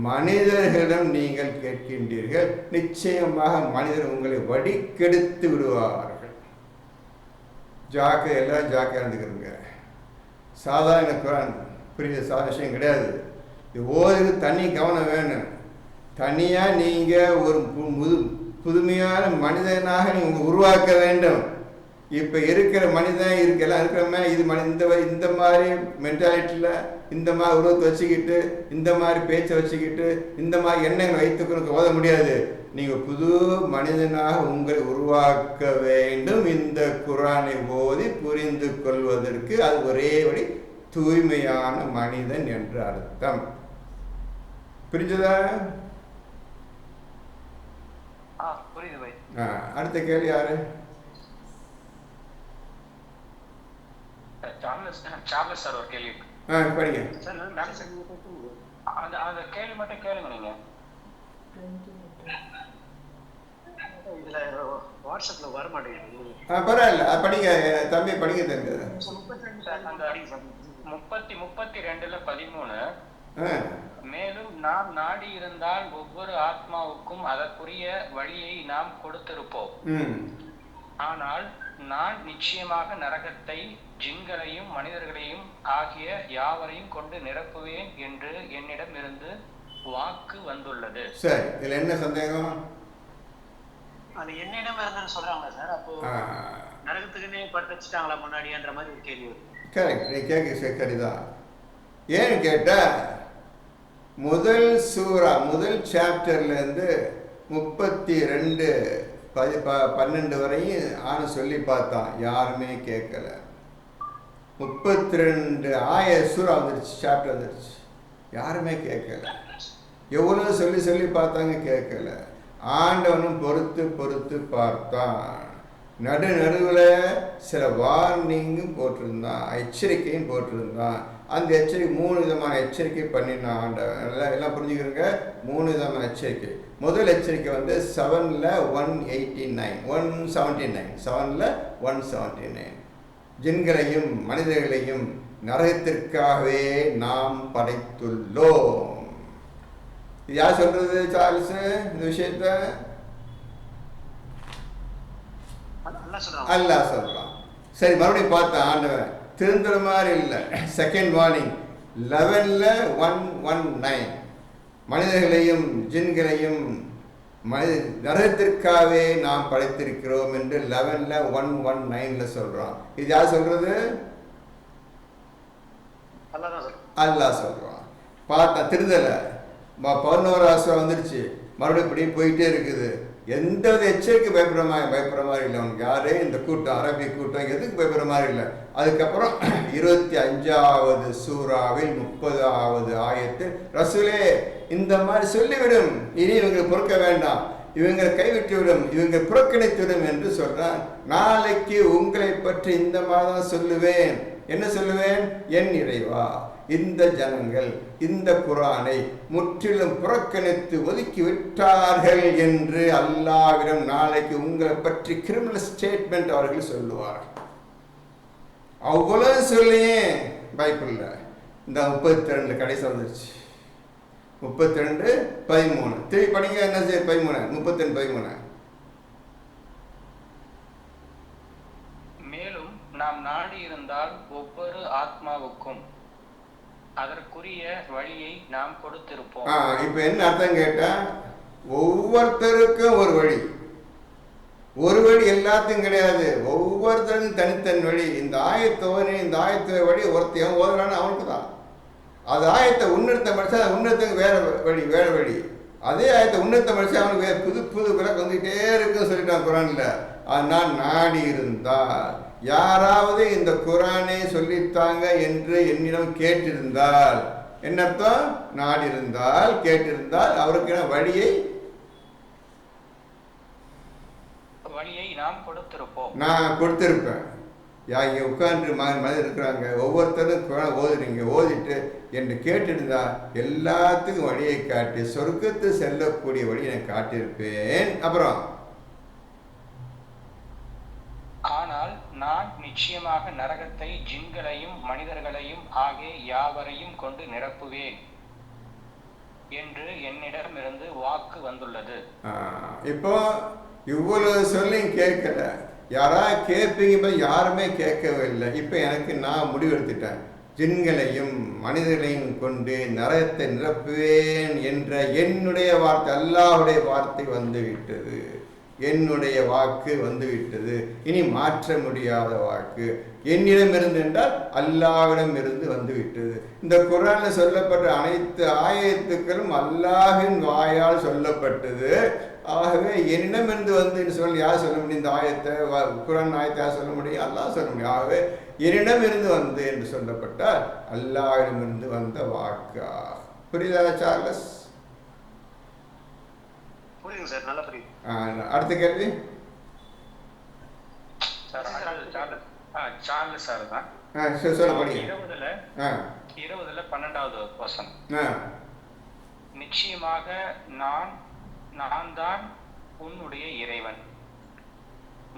மனிதர்களிடம் நீங்கள் கேட்கின்றீர்கள், நிச்சயமாக மனிதர் உங்களை வடிக்கெடுத்து விடுவார்கள். எல்லாம் ஜாக்கிரதை இருந்துக்கிறங்க. சாதாரண குர்ஆன் புரியுது, சாதாரண விஷயம் கிடையாது. இது ஓதுக்கு தனி கவனம் வேணும். தனியாக நீங்கள் ஒரு புதுமையான மனிதனாக நீங்கள் உருவாக்க வேண்டும். இப்போ இருக்கிற மனிதன் எல்லாம் இருக்கிறமே, இது இந்த மாதிரி மென்டாலிட்டியில் இந்த மாதிரி உருவத்தை வச்சுக்கிட்டு, இந்த மாதிரி பேச்சை வச்சுக்கிட்டு, இந்த மாதிரி எண்ணங்களை வைத்துக்கொண்டு ஓத முடியாது. நீங்கள் புது மனிதனாக உங்களை உருவாக்க வேண்டும். இந்த குர்ஆனை ஓதி புரிந்து கொள்வதற்கு அது ஒரே வழி, தூய்மையான மனிதன் என்று அர்த்தம். புரிஞ்சதா? புரியுது பை. அடுத்த கேள்வி யாரு? சார்லஸ் சார் ஒரு கேள்வி. படிங்க. அந்த கேள்வி மட்டும் கேளுங்க நீங்க. இதுல வாட்ஸ்அப்ல வர மாட்டேங்குது. பரவாயில்ல, படிங்க தம்பி, படிங்க தம்பி. அந்த 32:13 மேலும் நாம் நாடி இருந்தால் ஒவ்வொரு ஆத்மாவுக்கும் அதற்குரிய வழியை நாம் கொடுத்திருப்போம். ஆனால் நான் நிச்சயமாக நரகத்தை ஜின்களையும் மனிதர்களையும் ஆகிய யாவரையும் கொண்டு நிரப்புவேன் என்று என்னிடம் இருந்து வாக்கு வந்துள்ளது. சரி, இதுல என்ன சந்தேகம்? அது என்னிடம் இருந்து சொல்றாங்க சார். அப்போ நரகத்துக்குன்னே படுத்துட்டாங்களா முன்னாடின்ற மாதிரி ஒரு கேள்வி. கரெக்ட், நீ கேட்க சரிதான். ஏன்னு கேட்டா, முதல் சூரா முதல் சாப்டர்லேருந்து 32-12 வரையும் ஆன சொல்லி பார்த்தான், யாருமே கேட்கல. 32 சூரா வந்துருச்சு, சாப்டர் வந்துருச்சு, யாருமே கேட்கல. எவ்வளோ சொல்லி சொல்லி பார்த்தாங்க, கேட்கல. ஆண்டவனும் பொறுத்து பொறுத்து பார்த்தான். நடுவில் சில வார்னிங்கும் போட்டிருந்தான், எச்சரிக்கையும் போட்டிருந்தான். அந்த எச்சரிக்கை 3 விதமான எச்சரிக்கை பண்ணினான் ஆண்டவன். எல்லாம் புரிஞ்சுக்கிறங்க. 3 விதமான எச்சரிக்கை. முதல் எச்சரிக்கை வந்து 7ல் 179 ஜின்களையும் மனிதர்களையும் நரகத்திற்காகவே நாம் படைத்துள்ளோம். இது யார் சொல்றது சார்ல்ஸ் இந்த விஷயத்த? அல்லாஹ் சொல்றான். சரி, மறுபடியும் பார்த்தா ஆண்டவன் திருந்துற மாதிரி இல்லை. செகண்ட் வார்னிங் 11ல் 119 மனிதர்களையும் ஜின்களையும் நரகத்திற்காகவே நாம் படைத்திருக்கிறோம் என்று 11ல் 119 சொல்றான். இது யார் சொல்றது? அல்லாஹ் சொல்றான். பார்த்தா திருந்தல. 11வது வந்துருச்சு, மறுபடியும் இப்படி போயிட்டே இருக்குது. எந்த வித எச்சரிக்கை பயப்படுற மாதிரி இல்லை. அவனுக்கு யாரே இந்த கூட்டம், அரபி கூட்டம் எதுக்கு பயப்படுற மாதிரி இல்லை. அதுக்கப்புறம் 25வது சூறாவில் 30வது ஆயத்து, ரசூலே இந்த மாதிரி சொல்லிவிடும், இனி இவங்களை பொறுக்க வேண்டாம், இவங்களை கைவிட்டுவிடும், இவங்க புறக்கணித்துவிடும் என்று சொல்றான். நாளைக்கு உங்களை பற்றி இந்த மாதிரி தான் சொல்லுவேன். என்ன சொல்லுவேன்? என் இறைவா, இந்த ஜனங்கள் இந்த குர்ஆனை முற்றிலும் புறக்கணித்து ஒதுக்கி விட்டார்கள் என்று அல்லாஹ்விடம் நாளைக்கு உங்களை பற்றி கிரிமினல் ஸ்டேட்மெண்ட் அவர்கள் சொல்லுவார். அவ்வளவு சொல்லியே பைபிள்ல இந்த 32 கடைசி வந்துருச்சு. 32:13 திருப்பி படிங்க. என்ன செய்ய? 32:13 மேலும் நாம் நாடி இருந்தால் ஒவ்வொரு ஆத்மாவுக்கும் அதற்குரிய வழியை நாம் கொடுத்திருப்போம். இப்ப என்ன அர்த்தம் கேட்டா, ஒவ்வொருத்தருக்கும் ஒரு வழி, ஒரு வழி எல்லாத்தையும் கிடையாது. ஒவ்வொருத்தருக்கும் தனித்தனி வழி. இந்த ஆயத்தோனே இந்த ஆயத்த வழி ஒருத்தையும் ஓதுறான்னு அவனுக்கு தான். அது ஆயத்தை உன்னத்த படிச்சா உன்னத்துக்கு வேற வழி. அதே ஆயத்தை உன்னத்த படிச்சா அவனுக்கு வேற புது விளக்கு வந்துகிட்டே இருக்குன்னு சொல்லிட்டான் குர்ஆன்ல. நான் நாடி இருந்தால், யாராவது இந்த குர்ஆனை சொல்லித்தாங்க என்று என்னிடம் கேட்டிருந்தால், என்ன அர்த்தம்? நாடி இருந்தால், கேட்டிருந்தால் அவருக்கு வழியை வழியை நாம் கொடுத்திருப்போம். நான் கொடுத்திருப்பேன். இங்கே உட்கார்ந்து மாதிரி இருக்கிறாங்க, ஒவ்வொருத்தரும் குரான் ஓதுறீங்க, ஓதிட்டு என்று கேட்டிருந்தா எல்லாத்துக்கும் வழியை காட்டி சொர்க்கத்து செல்லக்கூடிய வழியை நான் காட்டியிருப்பேன். அப்புறம் ஆனால் நான் நிச்சயமாக நரகத்தை ஜின்களையும் மனிதர்களையும் ஆகிய யாவரையும் கொண்டு நிரப்புவேன் என்று என்னிடமிருந்து வாக்கு வந்துள்ளது. இப்போ இவ்வளவு சொல்லியும் கேட்கல, யாரா கேட்பீங்க, யாருமே கேட்கவே இல்லை. இப்போ எனக்கு நான் முடிவெடுத்துட்டேன், ஜின்களையும் மனிதர்களையும் கொண்டு நரகத்தை நிரப்புவேன் என்ற என்னுடைய வார்த்தை, அல்லாஹ்வுடைய வார்த்தை வந்து விட்டது, என்னுடைய வாக்கு வந்துவிட்டது. இனி மாற்ற முடியாத வாக்கு என்னிடமிருந்து என்றால் அல்லாஹ்விடமிருந்து வந்துவிட்டது. இந்த குர்ஆனில் சொல்லப்பட்ட அனைத்து ஆயத்துக்களும் அல்லாஹின் வாயால் சொல்லப்பட்டது. ஆகவே என்னிடமிருந்து வந்து சொல்லி யார் சொல்ல முடியும்? இந்த ஆயத்தை, குர்ஆன் ஆயத்தை யார் சொல்ல முடியும்? அல்லாஹ் சொல்ல முடியும். ஆகவே என்னிடமிருந்து வந்து என்று சொல்லப்பட்டால் அல்லாஹ்விடமிருந்து வந்த வாக்கா. புரியுதா சார்லஸ்? புரியுங்க சார், நல்லா புரியுது. அடுத்த கேள்வி சார்லஸ் சார் தான். 20ல 12வது வசனம், நிச்சயமாக நான் தான் உன்னுடைய இறைவன்,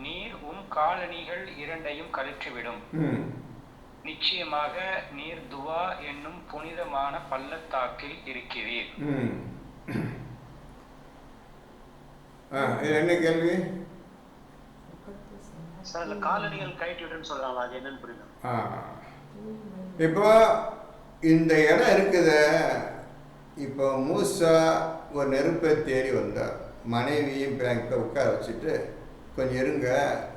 நீர் உன் காலணிகள் இரண்டையும் கழற்றிவிடும், நிச்சயமாக நீர் துவா என்னும் புனிதமான பள்ளத்தாக்கில் இருக்கிறீர். என்ன கேள்வி சார்? காலணிகள் கழற்றிவிடுன்னு சொல்றாங்க, அது என்னன்னு புரியல. இப்போ இந்த இடம் இருக்குது. இப்போ மூசா ஒரு நெருப்பை தேடி வந்தார், மனைவியும் உட்கார வச்சுட்டு, கொஞ்சம் இருங்க,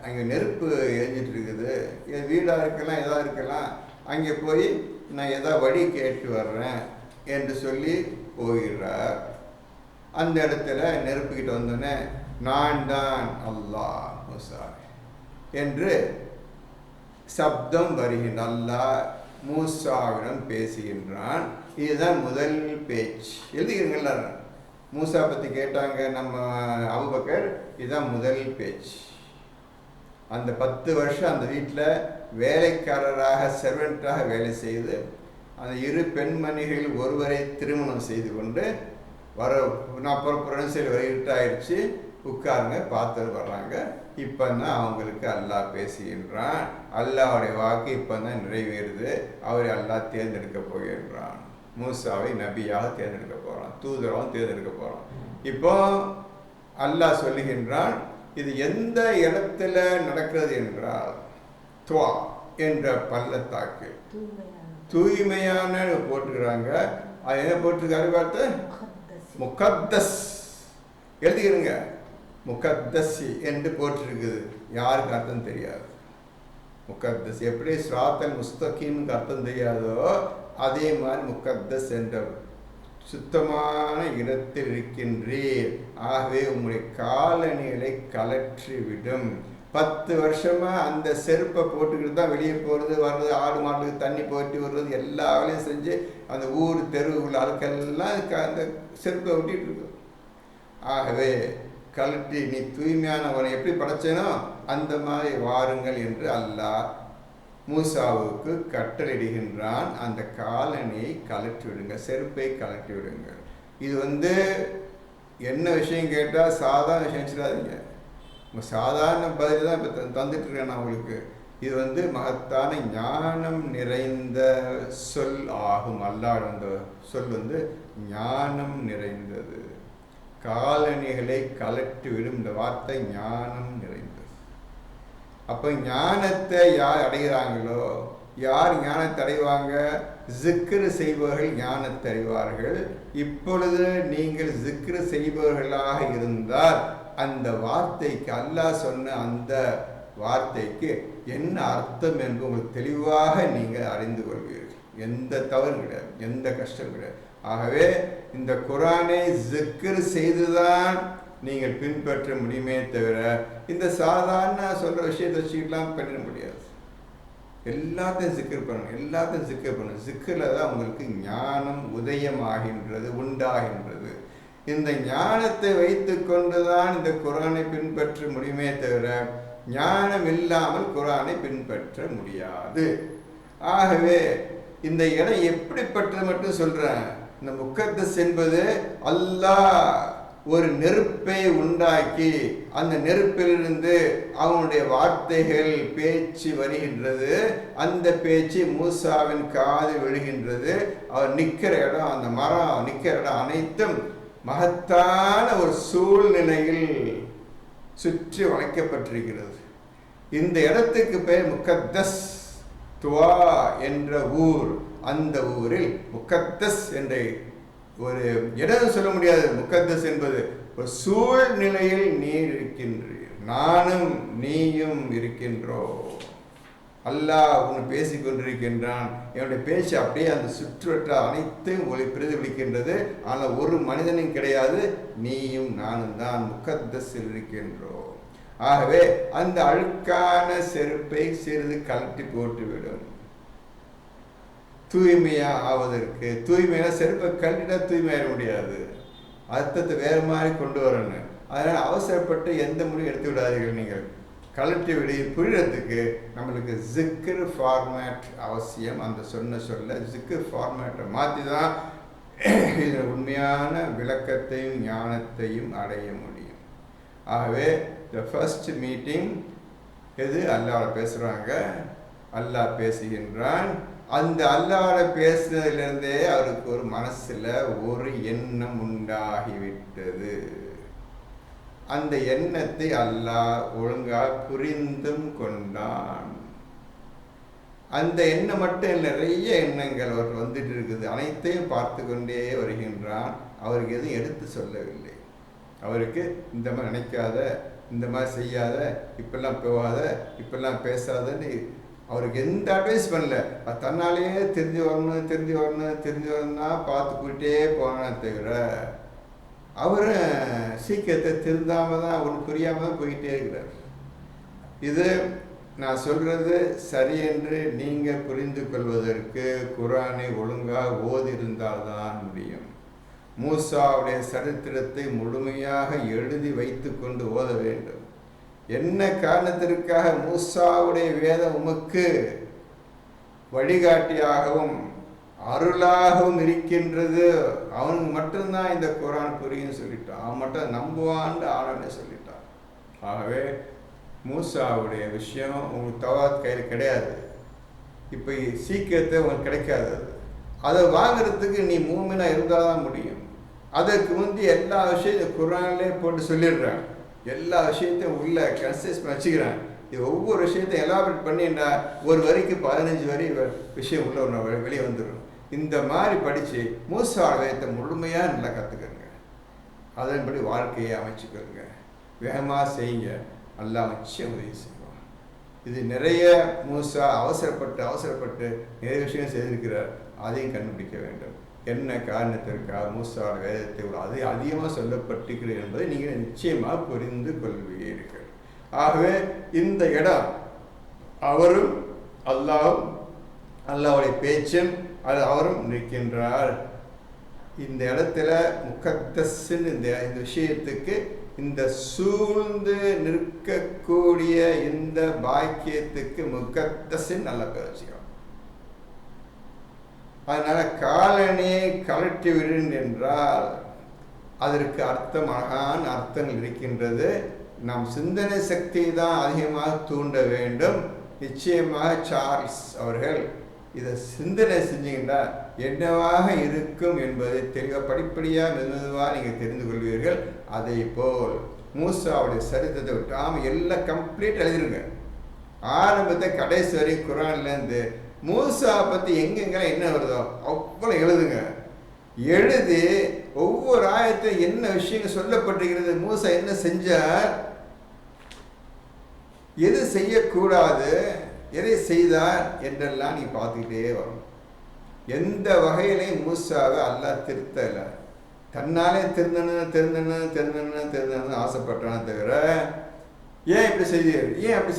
அங்கே நெருப்பு எரிஞ்சிட்டு இருக்குது, என் வீடாக இருக்கலாம் எதாக இருக்கலாம், அங்கே போய் நான் எதாவது வழி கேட்டு வர்றேன் என்று சொல்லி போகிறார். அந்த இடத்துல நெருப்புக்கிட்ட வந்தோடனே நான் தான் அல்லாஹ் மூசா என்று சப்தம் வருகின்ற அல்லாஹ் மூசாவிடம் பேசுகின்றான். இதுதான் முதல் பேச்சு. எழுதிக்கிறீங்களா? மூசா பற்றி கேட்டாங்க நம்ம அபூபக்கர், இதுதான் முதல் பேச்சு. அந்த 10 வருஷம் அந்த வீட்டில் வேலைக்காரராக செர்வெண்ட்டாக வேலை செய்து அந்த 2 பெண்மணிகள் ஒருவரை திருமணம் செய்து கொண்டு நான் புறப்புறன்னு சொல்லி இருட்டாயிடுச்சு, உட்காருங்க, பார்த்துட்டு வர்றாங்க. இப்போ தான் அவங்களுக்கு அல்லாஹ் பேசுகின்றான். அல்லாஹ்வுடைய வாக்கு இப்போ தான் நிறைவேறுது. அவரை அல்லாஹ் தேர்ந்தெடுக்க போகின்றான். மூசாவை நபியாக தேர்ந்தெடுக்க போகிறான், தூதராகவும் தேர்ந்தெடுக்க போகிறான். இப்போ அல்லாஹ் சொல்லுகின்றான், இது எந்த இடத்துல நடக்கிறது என்றால் துவா என்ற பள்ளத்தாக்கு, தூய்மையான போட்டுக்கிறாங்க. அது என்ன போட்டிருக்காரு பார்த்து? முகத்தஸ் எழுதிக்கிறங்க, முகத்தஸ் என்று போட்டிருக்குது. யாருக்கு அர்த்தம் தெரியாது. முகத்தஸ் எப்படி ஸ்ராத்தல் முஸ்தகீம்க்கு அர்த்தம் தெரியாதோ அதே மாதிரி முகத்தஸ் என்ற சுத்தமான இடத்தில் இருக்கின்றீர். ஆகவே உங்களுடைய காலணிகளை கலற்றிவிடும். 10 வருஷமா அந்த செருப்பை போட்டுக்கிட்டு தான் வெளியே போகிறது வர்றது, ஆடு மாட்டுக்கு தண்ணி போட்டு வர்றது, எல்லா வேலையும் செஞ்சு அந்த ஊர் தெருவுள்ள அதுக்கெல்லாம் அந்த செருப்பை ஒட்டிகிட்டு இருக்கு. ஆகவே கழட்டி நீ தூய்மையானவனை எப்படி படைச்சேனோ அந்த மாதிரி வாருங்கள் என்று அல்லாஹ் மூசாவுக்கு கட்டளையிடுகின்றான். அந்த காலணியை கழற்றி விடுங்க, செருப்பை கழற்றி விடுங்கள். இது என்ன விஷயம் கேட்டால் சாதாரண விஷயம் வச்சிடாதீங்க. உங்கள் சாதாரண பதில் தான் இப்போ தந்துட்டுருக்கேன் நான் உங்களுக்கு. இது மகத்தான ஞானம் நிறைந்த சொல் ஆகும். அல்லாஹ் அந்த சொல் ஞானம் நிறைந்தது. காலணிகளை கலட்டி விடும் இந்த வார்த்தை ஞானம் நிறைந்தது. அப்போ ஞானத்தை யார் அடைகிறாங்களோ, யார் ஞானத்தை அடைவாங்க? ஜிக்ரு செய்பவர்கள் ஞானத்தை அடைவார்கள். இப்பொழுது நீங்கள் ஜிக்ரு செய்பவர்களாக இருந்தால் அந்த வார்த்தைக்கு, அல்லாஹ் சொன்ன அந்த வார்த்தைக்கு என்ன அர்த்தம் என்று உங்களுக்கு தெளிவாக நீங்கள் அறிந்து கொள்வீர்கள். எந்த தவறும் கிடையாது, எந்த கஷ்டம் கிடையாது. ஆகவே இந்த குர்ஆனை ஜிக்ர் செய்துதான் நீங்கள் பின்பற்ற முடியுமே தவிர இந்த சாதாரண சொல்கிற விஷயத்தை வச்சுக்கிட்டுலாம் பண்ணிட முடியாது. எல்லாத்தையும் ஜிக்ர் பண்ணணும், எல்லாத்தையும் ஜிக்ர் பண்ணணும். ஜிக்ரில் தான் உங்களுக்கு ஞானம் உதயமாகின்றது, உண்டாகின்றது. இந்த ஞானத்தை வைத்து கொண்டுதான் இந்த குர்ஆனை பின்பற்ற முடியுமே தவிர ஞானம் இல்லாமல் குர்ஆனை பின்பற்ற முடியாது. ஆகவே இந்த இடம் எப்படிப்பட்டது மட்டும் சொல்றேன். இந்த முக்கத்தஸ் என்பது அல்லாஹ் ஒரு நெருப்பை உண்டாக்கி அந்த நெருப்பிலிருந்து அவனுடைய வார்த்தைகள் பேச்சு வருகின்றது. அந்த பேச்சு மூசாவின் காது விழுகின்றது. அவர் நிற்கிற இடம், அந்த மரம் நிற்கிற இடம் அனைத்தும் மகத்தான ஒரு சூழ்நிலையில் சுற்றி வளைக்கப்பட்டிருக்கிறது. இந்த இடத்துக்கு பெயர் முக்கத்தஸ் துவா என்ற ஊர். அந்த ஊரில் முக்கத்தஸ் என்ற ஒரு இடம் சொல்ல முடியாது. முக்கத்தஸ் என்பது ஒரு சூழ்நிலையில் நீர் இருக்கின்றீர், நானும் நீயும் இருக்கின்றோம். அல்லாஹ் உன்னை பேசிக் கொண்டிருக்கின்றான். என்னுடைய பேச்சு அப்படியே அந்த சுற்றுவட்ட அனைத்தையும் ஒளி பிரதிபலிக்கின்றது. ஆனால் ஒரு மனிதனும் கிடையாது, நீயும் நானும் தான் முக்கத்தஸில் இருக்கின்றோம். ஆகவே அந்த அழுக்கான செருப்பை சிறிது கழட்டி போட்டுவிடும். தூய்மையா ஆவதற்கு, தூய்மையான செருப்பை கழட்டிட்டா தூய்மையாக முடியாது, அர்த்தத்தை வேறு மாதிரி கொண்டு வரணும். அதனால் அவசரப்பட்டு எந்த முடிவும் எடுத்து விடாதீர்கள். நீங்கள் கழட்டி விடி புரியறதுக்கு நம்மளுக்கு ஜிக்கர் ஃபார்மேட் அவசியம். அந்த சொல்ல ஜிக்கர் ஃபார்மேட்டை மாற்றி தான் இதில் உண்மையான விளக்கத்தையும் ஞானத்தையும் அடைய முடியும். ஆகவே த ஃபர்ஸ்ட் மீட்டிங் எது? அல்லாஹ் பேசுகிறாங்க, அல்லாஹ் பேசுகின்றான். அந்த அல்லாஹ் பேசுனதிலிருந்தே அவருக்கு ஒரு மனசில் ஒரு எண்ணம் உண்டாகிவிட்டது. அந்த எண்ணத்தை அல்லாஹ் ஒழுங்காக புரிந்தும் கொண்டான். அந்த எண்ணம் மட்டும் நிறைய எண்ணங்கள் அவர் வந்துட்டு இருக்குது. அனைத்தையும் பார்த்து கொண்டே வருகின்றான். அவருக்கு எதுவும் எடுத்து சொல்லவில்லை. அவருக்கு இந்த மாதிரி நினைக்காத, இந்த மாதிரி செய்யாத, இப்பெல்லாம் போகாத, இப்பெல்லாம் பேசாதன்னு அவருக்கு எந்த அட்வைஸ் பண்ணல. அது தன்னாலேயே தெரிஞ்சு வரணும்னா பார்த்துக்கிட்டே போனானே தவிர அவர் சீக்கிரத்தை திருந்தாமல் தான், அவருக்கு புரியாமல் தான் போயிட்டே இருக்கிறார். இது நான் சொல்கிறது சரி என்று நீங்கள் புரிந்து கொள்வதற்கு குர்ஆனை ஒழுங்காக ஓதியிருந்தால்தான் முடியும். மூசாவுடைய சரித்திரத்தை முழுமையாக எழுதி வைத்து கொண்டு ஓத வேண்டும். என்ன காரணத்திற்காக? மூசாவுடைய வேதம் உமக்கு வழிகாட்டியாகவும் அருளாகவும் இருக்கின்றது. அவனுக்கு மட்டும்தான் இந்த குர்ஆன் புரியும் சொல்லிட்டான். அவன் மட்டும் நம்புவான்னு ஆளுன்னு சொல்லிட்டான். ஆகவே மூசாவுடைய விஷயம் உங்களுக்கு தவாத் கையில் கிடையாது. இப்போ சீக்கிரத்தை உங்களுக்கு கிடைக்காது. அதை வாங்கிறதுக்கு நீ மூமினா இருந்தால் தான் முடியும். அதற்கு முந்தி எல்லா விஷயத்தையும் குர்ஆன்லேயே போட்டு சொல்லிடுறேன். எல்லா விஷயத்தையும் உள்ள கன்சைஸ் பண்ணி வச்சுக்கிறேன். இது ஒவ்வொரு விஷயத்தையும் எலாபரேட் பண்ணிட்டா ஒரு வரிக்கு 15 வரி விஷயம் உள்ள ஒன்று வெளியே வந்துடும். இந்த மாதிரி படித்து மூசா வேதத்தை முழுமையாக நல்லா கற்றுக்கங்க. அதன்படி வாழ்க்கையை அமைச்சுக்கோங்க. வேகமாக செய்யுங்க. நல்லா நிச்சயம் உதவி செய்வோம். இது நிறைய மூசா அவசரப்பட்டு நிறைய விஷயம் செய்திருக்கிறார். அதையும் கண்டுபிடிக்க வேண்டும். என்ன காரணத்திற்காக மூசாவோட வேதத்தை அது அதிகமாக சொல்லப்பட்டிருக்கிறது என்பதை நீங்கள் நிச்சயமாக புரிந்து கொள்வீர்கள். ஆகவே இந்த இடம் அவரும் அல்லாஹ்வுடைய பேச்சும் அது அவரும் நிற்கின்றார். இந்த இடத்துல முக்கத்தஸ்ன்னு இந்த விஷயத்துக்கு, இந்த சூழ்ந்து நிற்கக்கூடிய இந்த பாக்கியத்துக்கு முக்கத்தஸ்ன்னு நல்ல பேர் வச்சுக்கலாம். அதனால காலனியை கழட்டி விடுன் என்றால் அதற்கு அழகான அர்த்தங்கள் இருக்கின்றது. நாம் சிந்தனை சக்தி தான் அதிகமாக தூண்ட வேண்டும். நிச்சயமாக சார்ல்ஸ் அவர்கள் இதை சிந்தனை செஞ்சீங்கன்னா என்னவாக இருக்கும் என்பதை தெளிவாக படிப்படியாக மெதுவாக நீங்கள் தெரிந்து கொள்வீர்கள். அதே போல் மூசாவுடைய சரித்திரத்தை விட்டாமல் எல்லாம் கம்ப்ளீட் எழுதிருங்க. ஆரம்பத்தை கடைசி வரை குர்ஆன்லேருந்து மூசா பற்றி எங்கெங்கெல்லாம் என்ன வருதோ அவ்வளோ எழுதுங்க. எழுதி ஒவ்வொரு ஆயத்தையும் என்ன விஷயங்கள் சொல்லப்பட்டிருக்கிறது, மூசா என்ன செஞ்சார், எது செய்யக்கூடாது, எதை செய்தார் என்றெல்லாம் நீ பார்த்துக்கிட்டே வரணும். எந்த வகையிலையும் மூசாவை அல்லாஹ் திருத்தலை. தன்னாலே திருந்தணும்னு ஆசைப்பட்டானே தவிர ஏன் இப்படி செய்தீர், ஏன் அப்படி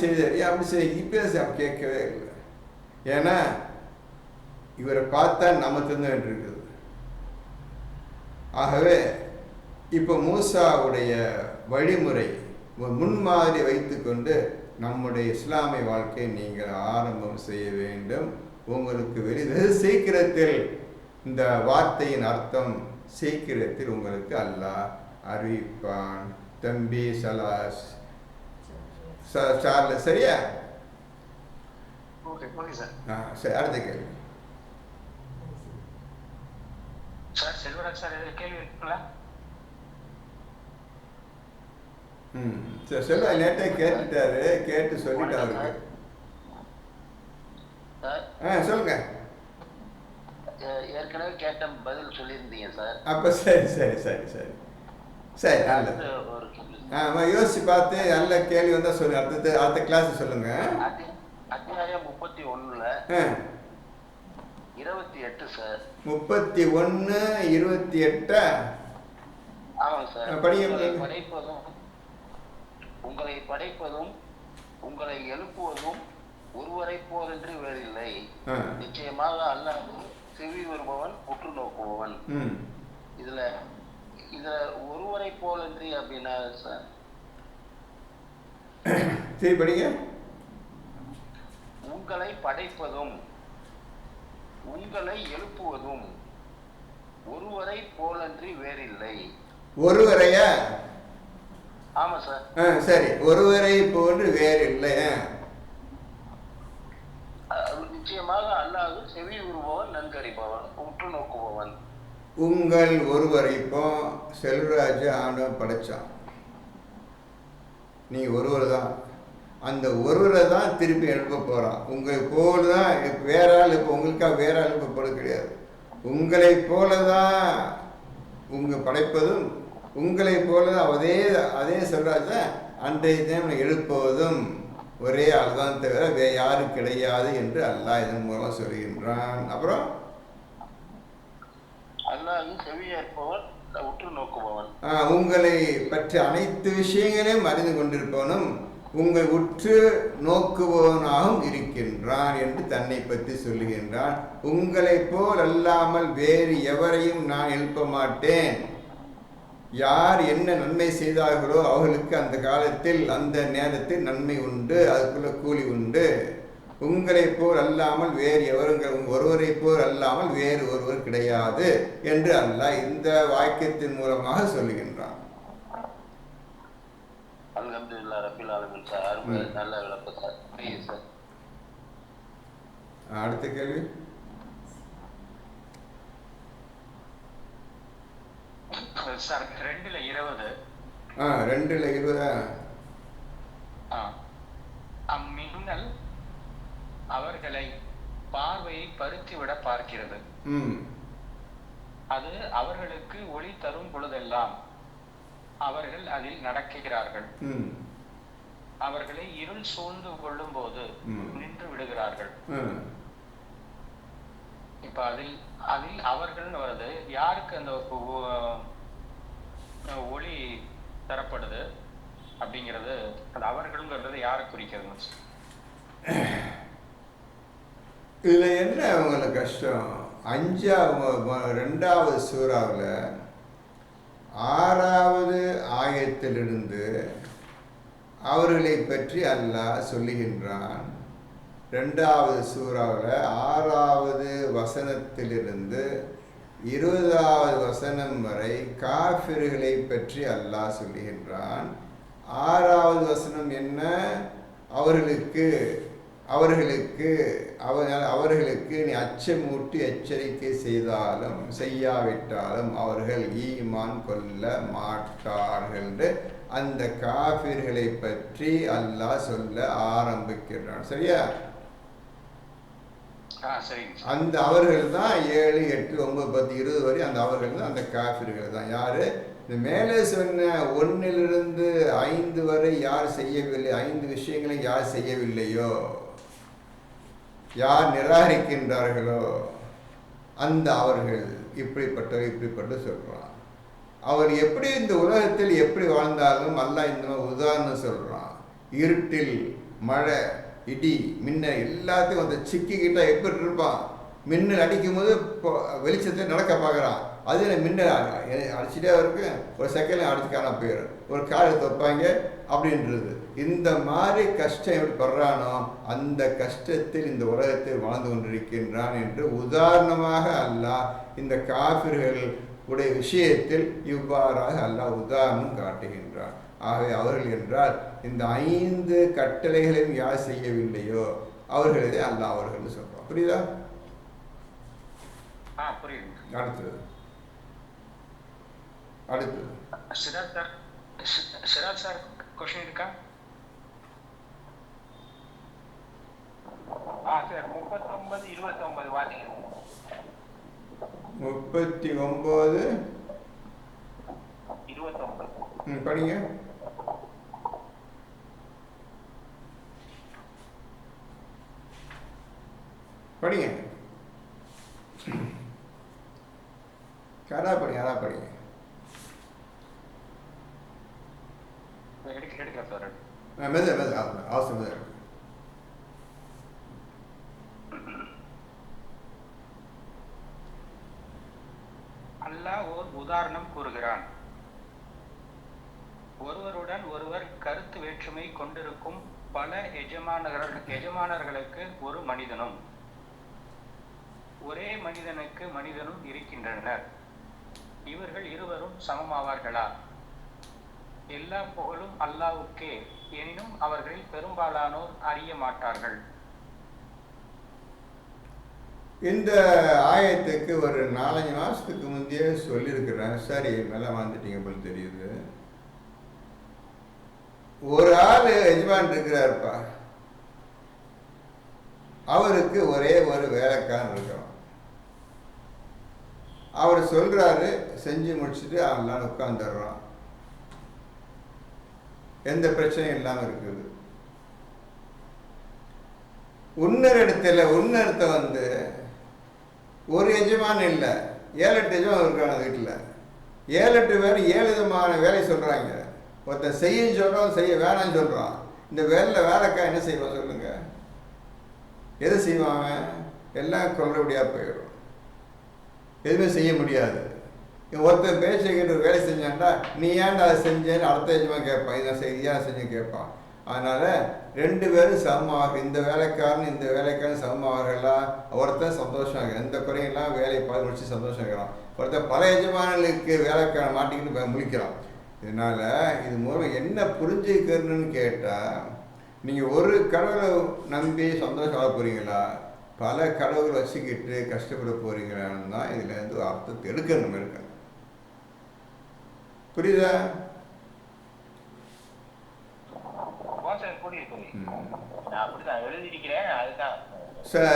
செய்ய இப்போ கேட்கவே இல்லை. ஏன்னா இவரை பார்த்தா நம்ம திருந்த வேண்டியிருக்குது. ஆகவே இப்போ மூசாவுடைய வழிமுறை முன்மாதிரி வைத்துக்கொண்டு நம்முடைய இஸ்லாமிய வாழ்க்கையை நீங்கள் ஆரம்பம் செய்ய வேண்டும். உங்களுக்கு வெகு சீக்கிரத்தில் இந்த வார்த்தையின் அர்த்தம் சீக்கிரத்தில் உங்களுக்கு அல்லாஹ் அறிவிப்பான். தம்பி சார்லஸ், சரியா? Okay sir. சரி, அடுத்த கேள்வி சார். செல்வராஜ் சார் கேள்வி இருக்குங்களா? சரி, சொல்ல நேற்றே கேட்டுட்டாரு, கேட்டு சொல்லிட்டாரு. சொல்லுங்க. ஏற்கனவே கேட்ட பதில் சொல்லியிருந்தீங்க சார். அப்போ சரி சரி சரி சரி சரி நல்லது. யோசிச்சு பார்த்து நல்ல கேள்வி வந்தால் சொல்லுங்க. அடுத்த கிளாஸ் சொல்லுங்க. அத்தியாயம் 31ல 28 சார். 31 28. ஆமாங்க சார். உங்களை படைப்பதும் உங்களை எழுப்புவதும் ஒருவரை போலன்றி வேறில்லை. நிச்சயமாக அல்லாஹ் செவி வருபவன் உற்று நோக்குபவன். இதுல ஒருவரை போலன்றி அப்படின்னா சார் சரி படிங்க. உங்களை படைப்பதும் உங்களை எழுப்புவதும் ஒருவரை போலன்றி வேறில்லை. ஒருவரையா? ஆமா சார். சரி, ஒருவரை போன்று வேறில்லை. நிச்சயமாக அல்லாஹ் செவி உருபவன் நன்கறிபவன் உற்று நோக்குபவன். உங்கள் ஒருவரை இப்போ செல்வராஜ் ஆண்டவன் படைச்சான். நீ ஒருவர் தான். அந்த ஒருவரை தான் திருப்பி எழுப்ப போகிறான். உங்களை போல தான் வேற ஆள். இப்போ உங்களுக்காக வேற ஆள் எழுப்ப கிடையாது. உங்களை போல தான் உங்கள் படைப்பதும் உங்களை போல தான் அதே செல்வராஜ் தான் அன்றைய தினம் எழுப்புவதும் ஒரே ஆள் தான், தவிர வேற யாரும் கிடையாது என்று அல்லாஹ் இதன் மூலம் சொல்கின்றான். அப்புறம் உங்களை பற்றி அனைத்து விஷயங்களையும் அறிந்து கொண்டிருப்பவனும் உங்கள் உற்று நோக்குபவனாகவும் இருக்கின்றான் என்று தன்னை பற்றி சொல்லுகின்றான். உங்களை போல் அல்லாமல் வேறு எவரையும் நான் எழுப்ப மாட்டேன். யார் என்ன நன்மை செய்தார்களோ அவர்களுக்கு அந்த காலத்தில் அந்த நேரத்தில் நன்மை உண்டு, அதுக்குள்ள கூலி உண்டு. உங்களை போல் அல்லாமல் வேறு எவரும் ஒருவரை போல் அல்லாமல் வேறு ஒருவர் கிடையாது என்று அல்லாஹ் இந்த வாக்கியத்தின் மூலமாக சொல்லுகின்றான். அடுத்த கேள்வி. சார் 2:20. 2:20. அம்மின்னல் அவர்களை பார்வையை பறித்துவிட பார்க்கிறது. அது அவர்களுக்கு ஒளி தரும் பொழுதெல்லாம் அவர்கள் அதில் நடக்கிறார்கள். அவர்களை இருள் சூழ்ந்து கொள்ளும் போது நின்று விடுகிறார்கள். இப்ப அதில் அவர்கள் வருது. யாருக்கு அந்த ஒளி தரப்படுது அப்படிங்கிறது, அந்த அவர்கள்ங்கிறது யாரை குறிக்கிறது? இதுல என்ன அவங்களுக்கு கஷ்டம்? 2வது சூறாவில் 6வது ஆயத்திலிருந்து அவர்களை பற்றி அல்லாஹ் சொல்லுகின்றான். 2வது சூறாவில் 6வது வசனத்திலிருந்து 20வது வசனம் வரை காஃபிர்களை பற்றி அல்லாஹ் சொல்லுகின்றான். 6வது வசனம் என்ன? அவர்களுக்கு நீ அச்சமூட்டி எச்சரிக்கை செய்தாலும் செய்யாவிட்டாலும் அவர்கள் ஈமான் கொள்ள மாட்டார்கள் என்று அந்த காஃபிர்களை பற்றி அல்லாஹ் சொல்ல ஆரம்பிக்கிறான். சரியா? அந்த அவர்கள் தான் 7, 8, 9, 10, 20 வரை அந்த அவர்கள் தான், அந்த காஃபிர்கள் தான். யாரு? இந்த மேலே சொன்ன 1லிருந்து 5 வரை யார் செய்யவில்லை, 5 விஷயங்களை யார் செய்யவில்லையோ, யார் நிராகரிக்கின்றார்களோ அந்த அவர்கள் இப்படிப்பட்ட சொல்றான். அவர் எப்படி இந்த உலகத்தில் எப்படி வாழ்ந்தாலும் அல்லாஹ் இந்த உதாரணம் சொல்றான். இருட்டில் மழை இடி மின்ன எல்லாத்தையும் வந்து சிக்கிக்கிட்டா எப்படி இருப்பான்? மின்னல் அடிக்கும் போது வெளிச்சத்தை நடக்க பார்க்குறான். அது மின்னல் அடிச்சுட்டே இருக்கு, ஒரு செகண்ட் அடிச்சுக்கான போயிடும், ஒரு கார் எடுத்து வைப்பாங்க அப்படின்றது. இந்த மாதிரி கஷ்டம் எப்படி படுறானோ அந்த கஷ்டத்தில் இந்த உலகத்தில் வாழ்ந்து கொண்டிருக்கின்றான் என்று உதாரணமாக அல்லாஹ் இந்த காஃபிர்கள் உடைய விஷயத்தில் இவ்வாறாக அல்லாஹ் உதாரணம் காட்டுகின்றான். ஆகவே அவர்கள் என்றால் இந்த 5 கட்டளைகளையும் யார் செய்யவில்லையோ அவர்களே அல்லாஹ் அவர்கள் சொல்றான். புரியுதா? புரியுது. அடுத்தது சிராஜ் சார் கொஸ்டின் இருக்கா? சார் 39, 29 வாசிங்க. 39, 29 படிங்க. படிங்க, யாரா படிங்க. அவசரம். அல்லாஹ் ஓர் உதாரணம் கூறுகிறான். ஒருவருடன் ஒருவர் கருத்து வேற்றுமை கொண்டிருக்கும் பல எஜமானர்களுக்கு ஒரு மனிதனும் ஒரே மனிதனுக்கு மனிதனும் இருக்கின்றனர். இவர்கள் இருவரும் சமமாவார்களா? எல்லா புகழும் அல்லாஹ்வுக்கே, எனினும் அவர்களில் பெரும்பாலானோர் அறிய மாட்டார்கள். இந்த ஆயத்துக்கு ஒரு 4-5 மாதத்துக்கு முந்தையே சொல்லியிருக்கிறேன். சரி, மேலே வந்துட்டீங்க போல் தெரியுது. ஒரு ஆள் எஜமான் இருக்கிறாருப்பா, அவருக்கு ஒரே ஒரு வேலைக்காரன் இருக்கிறான். அவர் சொல்றாரு, செஞ்சு முடிச்சுட்டு அவங்களாம் உட்காந்துடுறான், எந்த பிரச்சனையும் இல்லாமல் இருக்குது. உன்னரத்தை வந்து ஒரு எஜமான் இல்லை, 7-8 எஜமான் இருக்காங்க வீட்டில். 7-8 பேர் 7 விதமான வேலை சொல்கிறாங்க. ஒருத்தன் செய்யன்னு சொல்கிறான், செய்ய வேணான்னு சொல்கிறான். இந்த வேலைக்கா என்ன செய்வான் சொல்லுங்க? எது செய்வாங்க? எல்லாம் கொல்றபடியாக போயிடும், எதுவுமே செய்ய முடியாது. ஒருத்தன் பேசிக்கிட்டு வேலை செஞ்சான்டா, நீ ஏன்டா அதை செஞ்சேன்னு அடுத்த எஜமான் கேட்பான், இதை ஏன் செஞ்சு கேட்பான். அதனால் 2 பேரும் சமமாக, இந்த வேலைக்காரன் இந்த வேலைக்காரன் சமமாகலா. ஒருத்தன் சந்தோஷம், எந்த குறையெல்லாம் வேலையை பார்த்து முடிச்சு சந்தோஷம் இருக்கிறான். ஒருத்தன் பல எஜமானர்களுக்கு வேலைக்காரன் மாட்டிக்கிட்டு முழிக்கிறான். இதனால் இது மூலம் என்ன புரிஞ்சுக்கணும்னு கேட்டால், நீங்கள் ஒரு கடவுளை நம்பி சந்தோஷம் வாழ போகிறீங்களா, பல கடவுள் வச்சுக்கிட்டு கஷ்டப்பட போகிறீங்களான்னு தான் இதுலேருந்து அர்த்தத்தை எடுக்கணும். புரியுதா? சரி.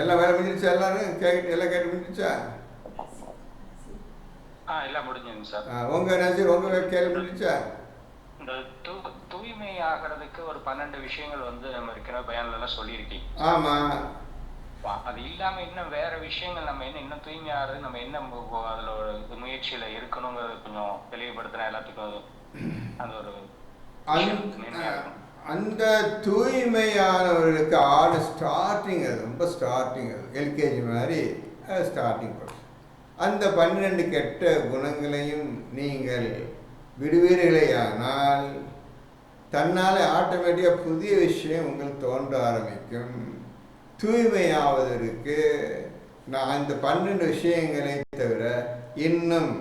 எல்லாம் வேலை முடிஞ்சிருச்சா? எல்லாரும் கேட்டு முடிஞ்சிருச்சா? எல்லாம் முடிஞ்சுங்க சார். உங்க கேள்வி முடிஞ்சிருச்சா? இந்த தூய்மை ஆகிறதுக்கு ஒரு 12 விஷயங்கள் வந்து நம்ம இருக்கிற பயான்லாம் சொல்லியிருக்கீங்க. ஆமா. அது இல்லாம இன்னும் வேற விஷயங்கள் நம்ம இன்னும் தூய்மையாகிறது, நம்ம என்ன அதுல ஒரு முயற்சியில இருக்கணுங்கிறது கொஞ்சம் தெளிவுபடுத்தினா எல்லாத்துக்கும் அந்த ஒரு அந்த தூய்மையானவர்களுக்கு ஆள் ஸ்டார்டிங், அது ரொம்ப ஸ்டார்டிங், அது எல்கேஜி மாதிரி ஸ்டார்டிங். அந்த 12 கெட்ட குணங்களையும் நீங்கள் விடுவீர்களேயானால் தன்னால் ஆட்டோமேட்டிக்காக புதிய விஷயம் உங்களுக்கு தோன்ற ஆரம்பிக்கும். தூய்மையாவதற்கு நான் இந்த 12 விஷயங்களை தவிர இன்னும்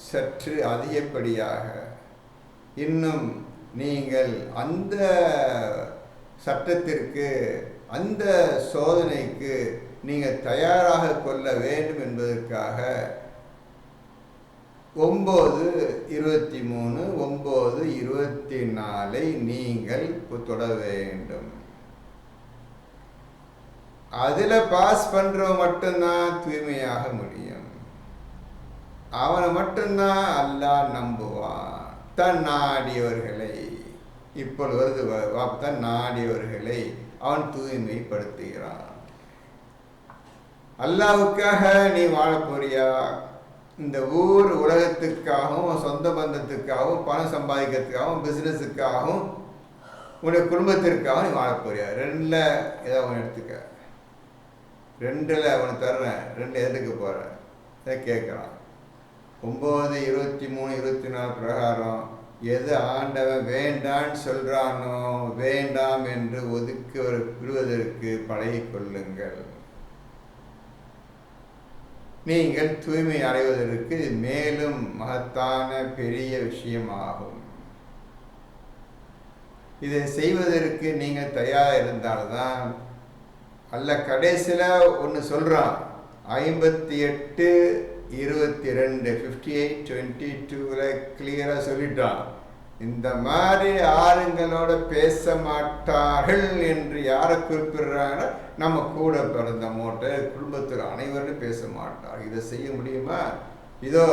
சற்று அதிகப்படியாக இன்னும் நீங்கள் அந்த சட்டத்திற்கு, அந்த சோதனைக்கு நீங்கள் தயாராக கொள்ள வேண்டும் என்பதற்காக 9:23, 9:24 நீங்கள் தொட வேண்டும். அதில் பாஸ் பண்ணுறவன் மட்டும்தான் தூய்மையாக முடியும். அவனை மட்டும்தான் அல்லாஹ் நம்புவான். தன் நாடியவர்களை, இப்பொழுது தன் நாடியவர்களை அவன் தூய்மைப்படுத்துகிறான். அல்லாஹ்வுக்காக நீ வாழ போறியா? இந்த ஊர் உலகத்துக்காகவும் சொந்த பந்தத்துக்காகவும் பணம் சம்பாதிக்கிறதுக்காகவும் பிஸ்னஸுக்காகவும் உன்னுடைய குடும்பத்திற்காகவும் நீ வாழ போறியா? 2ல் ஏதாவது ஒன்று எடுத்துக்க. 2ல் அவனுக்கு தர்றேன், 2 எதுக்கு போகிறேன் கேட்குறான். 9, 23, 24 பிரகாரம் எது ஆண்டவன் வேண்டான்னு சொல்கிறானோ வேண்டாம் என்று ஒதுக்கி விடுவதற்கு பழகிக்கொள்ளுங்கள். நீங்கள் தூய்மை அடைவதற்கு மேலும் மகத்தான பெரிய விஷயமாகும். இதை செய்வதற்கு நீங்கள் தயாராக இருந்தால்தான். அல்ல கடைசியில் ஒன்று சொல்கிறான், 58, 22, 58:22 கிளியராக சொல்லிட்டான். இந்த மாதிரி ஆளுங்களோட பேச மாட்டார்கள் என்று யாரை குறிப்பிடுறாங்க? நம்ம கூட பிறந்த குடும்பத்தில் அனைவரும் பேச மாட்டார். இதை செய்ய முடியுமா? இதோ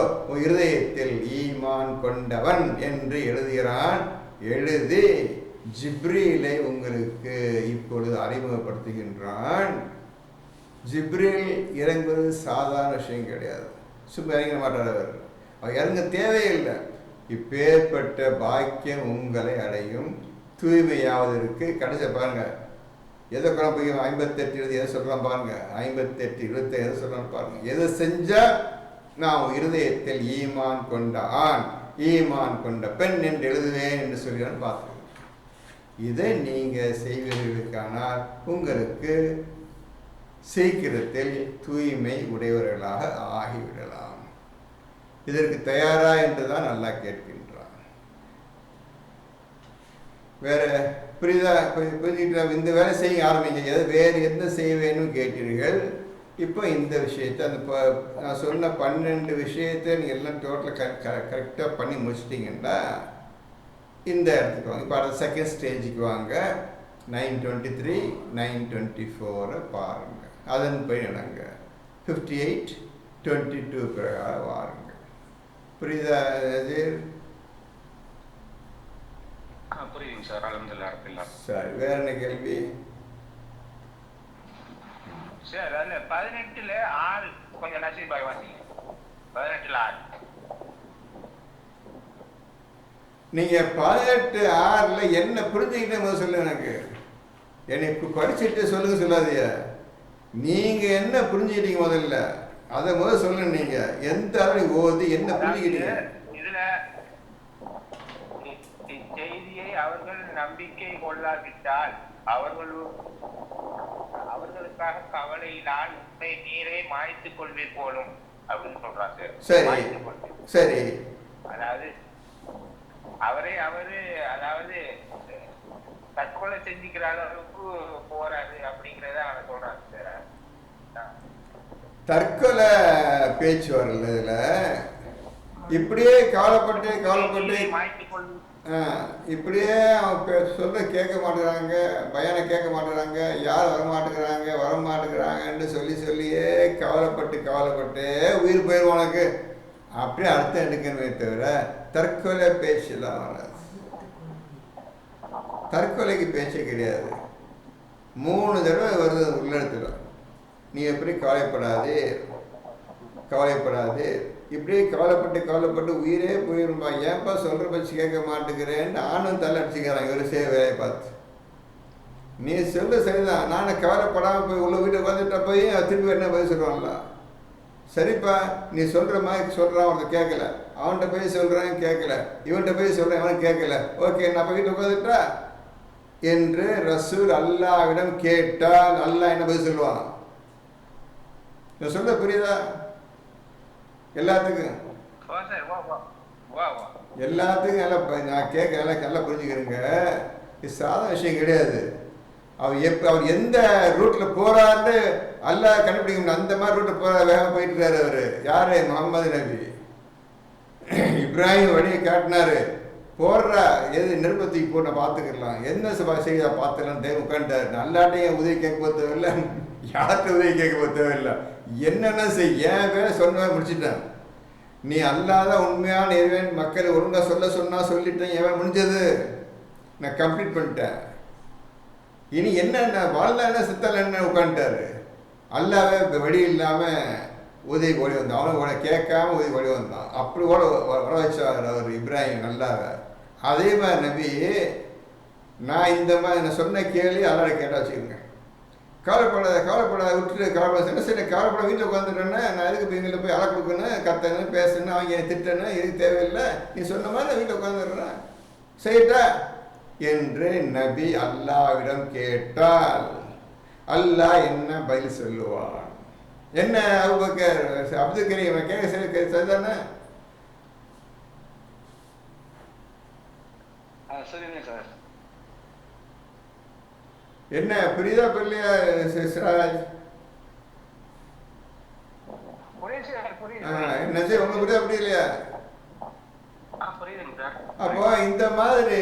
இருதயத்தில் ஈமான் கொண்டவன் என்று எழுதுகிறான். எழுதி ஜிப்ரீலை உங்களுக்கு இப்பொழுது அறிமுகப்படுத்துகின்றான். ஜிப்ரீல் இறங்குவது சாதாரண விஷயம் கிடையாது. சும்மா இறங்க மாட்டார். அவர் இறங்க தேவையில்லை. இப்பேற்பட்ட பாக்கியம் உங்களை அடையும். தூய்மையாவதற்கு கடைசி பாருங்க, எதை போய் 58 எதை சொல்கிறான் பாருங்க, 58:25 எதை சொல்கிறான்னு பாருங்க. எதை செஞ்சால் நான் இருதயத்தில் ஈமான் கொண்ட ஆண் ஈமான் கொண்ட பெண் என்று எழுதுவேன் என்று சொல்கிறான்னு பார்த்துக்கோங்க. இதை நீங்கள் செய்வீர்களுக்கானால் உங்களுக்கு சீக்கிரத்தில் தூய்மை உடையவர்களாக ஆகிவிடலாம். இதற்கு தயாரா என்று தான் நல்லா கேட்கின்றான். வேற புரியுதா? புரிஞ்சுக்கிட்டா? இந்த வேலை செய்ய ஆரம்பிங்க. வேறு எந்த செய்ய வேணும்னு கேட்டீர்கள். இப்போ இந்த விஷயத்தை அந்த நான் சொன்ன 12 விஷயத்தை நீங்கள் எல்லாம் டோட்டலாக கரெக்டாக பண்ணி முடிச்சிட்டிங்கன்னா இந்த இடத்துக்கு வாங்க. இப்போ அடுத்த செகண்ட் ஸ்டேஜுக்கு வாங்க. 9:23, 9:24 பாருங்கள். அதன் போய் நடங்க. 58:22 பிரகாரம் வாருங்க. புரியுதா? புரியுதுங்க சார். அல்ஹம்துலில்லாஹ். சரி, வேற என்ன கேள்வி சார்? அதுல 18:6 கொஞ்சம் நசீபாய் வாசிங்க. 18:6 நீங்க 18:6 என்ன புரிஞ்சுக்கிட்டே முதல்ல சொல்லு. எனக்கு படிச்சுட்டு சொல்லுங்க சொல்லாதீங்க. நீங்க என்ன புரிஞ்சுக்கிட்டீங்க முதல்ல அதை முதல்ல சொல்லுங்க. நீங்க எந்த அளவு ஓதி என்ன புரிஞ்சுக்கிட்டீங்க? இதுல செய்தியை அவர்கள் நம்பிக்கை கொள்ளாவிட்டால் அவர்களுக்காக கவலையினால் உண்மை நீரை மாய்த்துக் கொள்வீர் போலும் அப்படின்னு சொல்றாங்க. சரி சரி. அதாவது அவரு அதாவது தற்கொலை செஞ்சுக்கிற அளவுக்கு போறாரு அப்படிங்கறத அவன் சொல்றான் சார். தற்கொலை பேச்சு வரல இதுல. இப்படியே கவலைப்பட்டு இப்படியே அவன் சொல்ல கேட்க மாட்டேங்கிறாங்க, பயானை கேட்க மாட்டேங்கிறாங்க, யார் வரமாட்டேங்கிறாங்கன்னு சொல்லியே கவலைப்பட்டு உயிர் போயிடும் உனக்கு. அப்படியே அர்த்தம் எடுக்கணுமே தவிர தற்கொலை பேச்செல்லாம் வராது. தற்கொலைக்கு பேச்சே கிடையாது. 3 தடவை வருது உள்ளத்துல. நீ எப்படி கவலைப்படாது இப்படியே கவலைப்பட்டு உயிரே போயிரும்பா. ஏன்பா சொல்கிற பச்சு கேட்க மாட்டேங்கிறேன்னு நானும் தலை அடிச்சுக்கிறேன். இவர் செய்ய வேலையை பார்த்து நீ சொல்ல சரிதான். நானும் கவலைப்படாமல் போய் உள்ள வீட்டை உட்காந்துட்டா போய் திருப்பி என்ன போய் சொல்லுவான்ல. சரிப்பா நீ சொல்கிற மாதிரி சொல்கிறான், அவனுக்கு கேட்கல. அவன்கிட்ட போய் சொல்கிறேன் கேட்கல, இவன்கிட்ட போய் சொல்கிறேன் அவனுக்கு கேட்கல. ஓகே நான் போய் வீட்டில் உட்காந்துட்டா என்று ரசூல் அல்லாஹ்விடம் கேட்டால் அல்லாஹ் என்ன போய் சொல்லுவான்? சொல்ல புரியுதா? எல்லாத்துக்கும் நான் கேட்க நல்லா புரிஞ்சுக்கிறேங்க. இது சாதாரண விஷயம் கிடையாது. அவர் எந்த ரூட்ல போறாருன்னு அல்லாஹ் கண்டுபிடிக்கணும். அந்த மாதிரி ரூட்ல வேகம் போயிட்டு இருக்காரு அவரு. யாரு? முகமது நபி. இப்ராஹிம் வழியை காட்டினாரு. போடுறா எது நெருப்பத்துக்கு போட்டு பார்த்துக்கலாம், என்ன செய்ய பார்த்துக்கலாம். தேவ உட்காந்துட்டாரு. நல்லாட்டையும் உதவி கேட்க போக தேவையில்லை, யார்கிட்ட உதவி கேட்க போக தேவையில்லை. என்னென்ன செய்ய என் பேரை சொன்ன முடிச்சுட்டேன். நீ அல்லாத உண்மையான இறைவன் மக்கள் ஒழுங்கா சொன்னா சொல்லிட்டேன். எவன் முடிஞ்சது நான் கம்ப்ளீட் பண்ணிட்டேன். இனி என்ன வாழ்ல என்ன சித்தல் என்ன உட்காந்துட்டாரு. அல்லாவே வழி இல்லாம உதவி ஓடி வந்தான். அவனை கேட்காம உதவி ஓடி வந்தான். அப்படி வர வச்சார் அவர் இப்ராஹிம் நல்லாவே. அதே மாதிரி நபி நான் இந்த மாதிரி நான் சொன்ன கேள்வி அல்லாட கேட்டா வச்சுக்கோங்க. கவலைப்படாத விட்டுட்டு கவலைப்பட என்ன சரி கவலைப்பட வீட்டில் உட்காந்துட்டேன்னா நான் எதுக்கு இப்போ இவங்களை போய் அலை கொடுக்கணும் கத்தணும் பேசணும் அவங்க திட்டணும் எதுக்கு தேவையில்லை நீ சொன்ன மாதிரி நான் வீட்டில் உட்காந்துடுறேன் செய்யட்டா என்று நபி அல்லாவிடம் கேட்டால் அல்லாஹ் என்ன பதில் சொல்லுவான்? என்ன அபூபக்கர் அப்துல் கரீம் கேட்க சரிதானே? சரிங்க சார். என்ன புரியுதா புரியலையா சிராஜ்? என்ன சரி உங்களுக்கு புரியுதா புரியலையா? அப்போ இந்த மாதிரி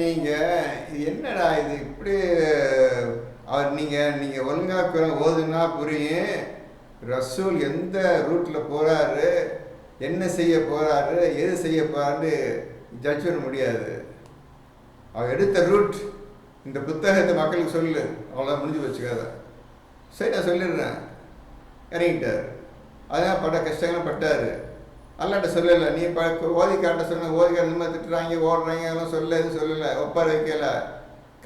நீங்க என்னடா இது இப்படி அவர் நீங்க ஒழுங்கா ஓதுனா புரியும். ரசூல் எந்த ரூட்ல போறாரு, என்ன செய்ய போறாரு, எது செய்ய போறாரு ஜட்ஜ் பண்ண முடியாது. அவர் எடுத்த ரூட் இந்த புத்தகத்தை மக்களுக்கு சொல்லு, அவ்வளோ முடிஞ்சு வச்சுக்காத. சரி நான் சொல்லிடுறேன். இறங்கிட்டார். அதான் பட்ட கஷ்டங்களும் பட்டார். அல்லாட்ட சொல்லலை. நீ ஓதிக்காட்ட சொன்ன ஓதிக்கார இந்த மாதிரி திட்டுறாங்க ஓடுறாங்க அதெல்லாம் சொல்ல எதுவும் சொல்லலை, ஒப்பார வைக்கல,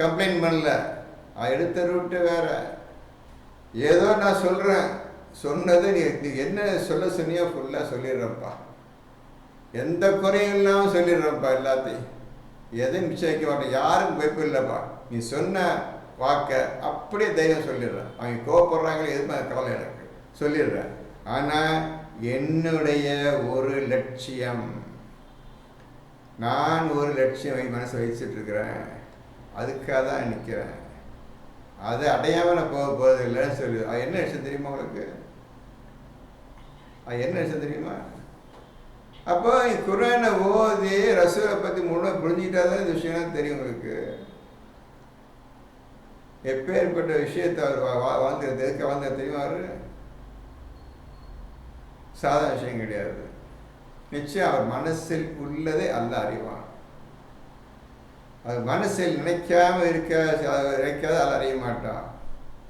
கம்ப்ளைண்ட் பண்ணல. எடுத்த ரூட்டு வேற. ஏதோ நான் சொல்கிறேன், சொன்னது நீ என்ன சொல்ல சொன்னியோ ஃபுல்லாக சொல்லிடுறப்பா, எந்த குறையும் இல்லாமல் சொல்லிடுறப்பா, எல்லாத்தையும் எதையும் மிச்சம் வைக்க மாட்டேன், யாரும் வைப்பு இல்லைப்பா. நீ சொன்ன வாக்க அப்படியே தைரியம் சொல்லிடுறேன். அவங்க கோவப்படுறாங்களே எதுவுமே கவலை எனக்கு சொல்லிடுறேன். ஆனால் என்னுடைய ஒரு லட்சியம், நான் ஒரு லட்சியம் மனசை வச்சுட்டு இருக்கிறேன், அதுக்காக தான் நிற்கிறேன். அதை அடையாமல் நான் போகிறது இல்லைன்னு சொல்லி. அது என்ன விஷயம் தெரியுமா உங்களுக்கு? அது என்ன விஷயம் தெரியுமா? அப்போ குர்ஆனை ஓதி ரசூலை பற்றி முழுவதும் புரிஞ்சுக்கிட்டா தான் இந்த விஷயம் தெரியும் உங்களுக்கு. எப்பேற்பட்ட விஷயத்தை அவர் வாழ்ந்துருது, எதுக்கு வாழ்ந்தது தெரியுமா? அவர் சாதாரண விஷயம் கிடையாது. நிச்சயம் அவர் மனசில் உள்ளதை அல்லாஹ் அறிவான். அது மனசில் நினைக்காம நினைக்காத அல்லாஹ் அறிய மாட்டான்.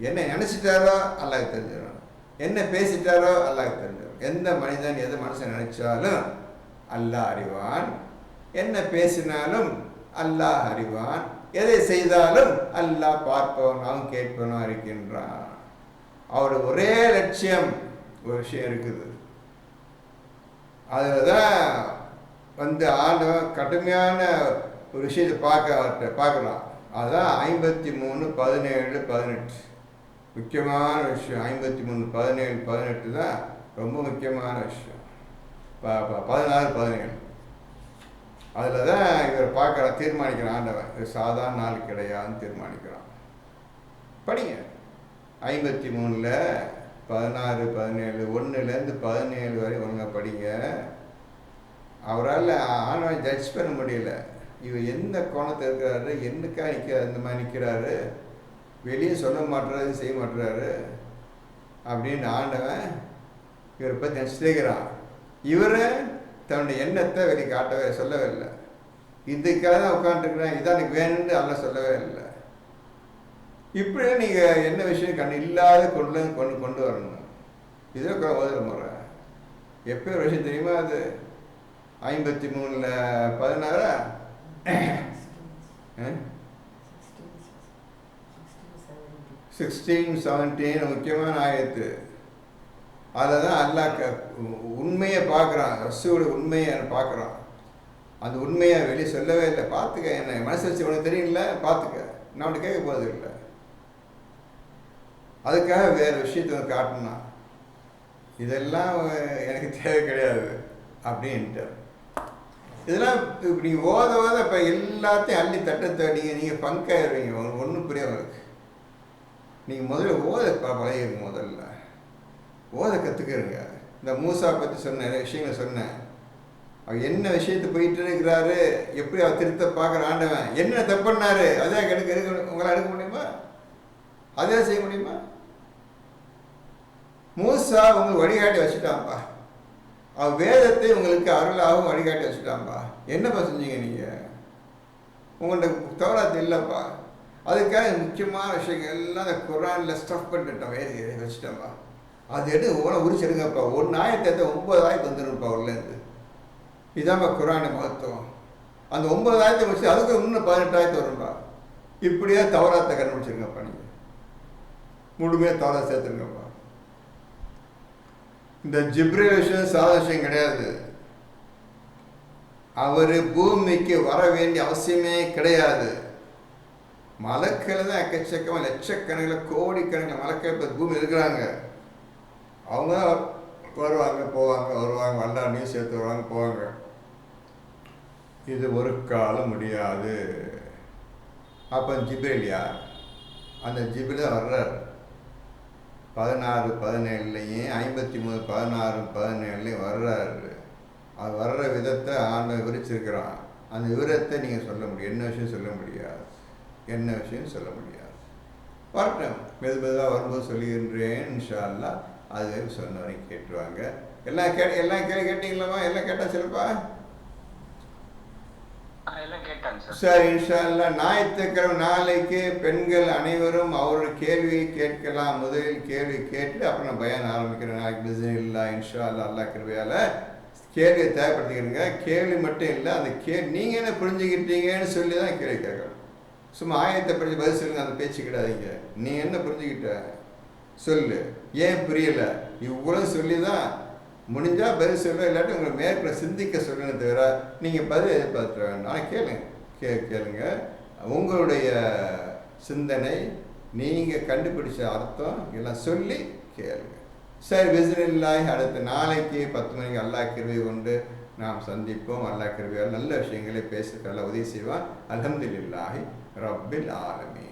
என்ன நினைச்சிட்டாரோ அல்லாஹ் தெரிஞ்சிடும், என்ன பேசிட்டாரோ அல்லாஹ் தெரிஞ்சிடும். எந்த மனிதன் எதை மனசை நினைச்சாலும் அல்லாஹ் அறிவான், என்ன பேசினாலும் அல்லாஹ் அறிவான், எதை செய்தாலும் அல்லாஹ் பார்ப்பவனாகவும் கேட்பவனாகவும் இருக்கின்றான். அவரோட ஒரே லட்சியம் ஒரு விஷயம் இருக்குது. அதில் தான் ஆண்டவன் கடுமையான ஒரு விஷயத்தை பார்க்கலாம். அதுதான் 53:17-18 முக்கியமான விஷயம். 53:17-18 தான் ரொம்ப முக்கியமான விஷயம். 16-17 அதில் தான் இவர் தீர்மானிக்கிறான். ஆண்டவன் இது சாதாரண நாள் கிடையாதுன்னு தீர்மானிக்கிறான். படிங்க 53 16, 17 1லேருந்து 17 வரை ஒழுங்காக படிங்க. அவரால் ஆண்டவன் ஜட்ஜ் பண்ண முடியல. இவர் எந்த கோணத்தில் இருக்கிறாரு, என்னக்கா இந்த மாதிரி நிற்கிறாரு, வெளியே சொல்ல மாட்டுறாரு, செய்ய மாட்டுறாரு அப்படின்னு ஆண்டவன் இவரை பற்றி நினச்சிக்கிறான். இவர் தன்னுடைய எண்ணத்தை வெளியே காட்டவே சொல்லவே இல்லை. இதுக்காக தான் உட்காந்துருக்குறேன், இதான் எனக்கு வேணும்னு அல்ல சொல்லவே இல்லை. இப்படியே நீங்கள் என்ன விஷயம் இல்லாத கொண்டு வரணும். இதுதான் ஓதுற முறை. எப்போ ஒரு விஷயம் தெரியுமா? அது 53:16 16-17 முக்கியமான ஆயத்து. அதில் தான் அல்லாஹ் உண்மையை பார்க்குறான், ரசூலோட உண்மையை பார்க்குறான். அந்த உண்மையை வெளியே சொல்லவே இல்லை. பார்த்துக்க, என்ன மனசு வச்சு உனக்கு தெரியல, பார்த்துக்க, நான் உன்னை கேட்க போகிறது இல்லை. அதுக்காக வேறு விஷயத்தை காட்டினா இதெல்லாம் எனக்கு தேவை கிடையாது அப்படின்ட்டு. இதெல்லாம் நீங்கள் ஓத இப்போ எல்லாத்தையும் அள்ளி தட்டத்தை நீங்கள் பங்காயிருவீங்க. ஒன்றும் புரியவங்களுக்கு நீங்கள் முதல்ல ஓத பழகிருங்க. முதல்ல ஓத கற்றுக்கிறங்க. இந்த மூசா பற்றி சொன்ன விஷயங்கள் சொன்னேன். அவர் என்ன விஷயத்தை போயிட்டு இருக்கிறாரு, எப்படி அவர் திருத்த பார்க்குற ஆண்டவன் என்ன தப்புனாரு, அதே உங்களால் எடுக்க முடியுமா? அதே செய்ய முடியுமா? மூசா உங்களுக்கு வழிகாட்டி வச்சுட்டான்ப்பா. அவர் வேதத்தை உங்களுக்கு அருளாகவும் வழிகாட்டி வச்சுட்டான்ப்பா. என்னப்பா செஞ்சீங்க நீங்கள்? உங்கள்கிட்ட தவறாத்து இல்லைப்பா. அதுக்காக முக்கியமான விஷயங்கள் எல்லாம் அந்த குர்ஆனில் ஸ்டஃப் பண்ணிட்டோம், வேறு வச்சுட்டோம்ப்பா. அது ஒவ்வொரு உரிச்சு எடுங்கப்பா. ஒரு ஆயத்தை 9 ஆயத்து வந்துடும்ப்பா உள்ளேருந்து. இதான்ப்பா குர்ஆன் மகத்துவம். அந்த 9 ஆயத்தை வச்சு அதுக்கு இன்னும் 18 ஆயத்து வரும்பா. இப்படியே தவறாத்தை கண்டுபிடிச்சிருங்கப்பா. நீங்கள் முழுமையாக தாராக சேர்த்துருங்கப்பா. இந்த ஜிப்ரீல் விஷயம் சாதாரண விஷயம் கிடையாது. அவர் பூமிக்கு வர வேண்டிய அவசியமே கிடையாது. மலக்கள் தான் எக்கச்சக்கமாக லட்சக்கணக்கில் கோடிக்கணக்கில் மலக்கள் இப்போ பூமி இருக்கிறாங்க. அவங்க வருவாங்க போவாங்க, வருவாங்க, வல்லாண்டையும் சேர்த்து வருவாங்க போவாங்க. இது ஒரு காலம் முடியாது. அப்போ ஜிப்ரீல் யார்? அந்த ஜிப்ரீல் வர்றார் 16-17 53-16-17 வர்றாரு. அது வர்ற விதத்தை ஆண்டவன் விவரிச்சிருக்கிறான். அந்த விவரத்தை நீங்கள் சொல்ல முடியும். என்ன விஷயம் சொல்ல முடியாது, என்ன விஷயம் சொல்ல முடியாது. வரட்டும், மெதுவாக வரும்போது சொல்லுகின்றேன் இன்ஷா அல்லாஹ். அது சொன்ன வரைக்கும் கேட்டுருவாங்க. எல்லாம் கேள்வி கேட்டீங்களாமா? எல்லாம் கேட்டால் சிலப்பா எல்லாம் கேட்டாங்க சார். சரி, இன்ஷா அல்லாஹ் ஞாயிற்றுக்கிழமை நாளைக்கு பெண்கள் அனைவரும் அவரோட கேள்வியை கேட்கலாம். முதலில் கேள்வி கேட்டு அப்புறம் நான் பயான் ஆரம்பிக்கிறேன். நாளைக்கு பிஸி இல்லை இன்ஷா அல்லாஹ். அல்லாஹ் கிருபையால் கேள்வியை தேவைப்படுத்திக்கிறீங்க. கேள்வி மட்டும் இல்லை, அந்த நீங்கள் என்ன புரிஞ்சுக்கிட்டீங்கன்னு சொல்லி தான் கேள்வி கேட்கணும். சும்மா ஆயத்தை படித்து பதில் சொல்லுங்க, அந்த பேச்சு கிடையாதுங்க. நீ என்ன புரிஞ்சுக்கிட்ட சொல்லு, ஏன் புரியலை, இவ்வளோ சொல்லி தான் முடிஞ்சால் பதில் சொல்ல, இல்லாட்டி உங்களை மேற்கொள்ள சிந்திக்க சொல்லணும். தவிர நீங்கள் பதில் எதிர்பார்த்துட வேண்டாம். ஆனால் கேளுங்க. உங்களுடைய சிந்தனை, நீங்கள் கண்டுபிடிச்ச அர்த்தம் எல்லாம் சொல்லி கேளுங்க. சரி, பிஸ்மில்லாஹ். அடுத்த நாளைக்கு 10 மணிக்கு அல்லாஹ் கிருபை கொண்டு நாம் சந்திப்போம். அல்லாஹ் கிருபையால் நல்ல விஷயங்களை பேச உதவி செய்வான். அல்ஹம்துலில்லாஹி ரப்பில் ஆலமீன்.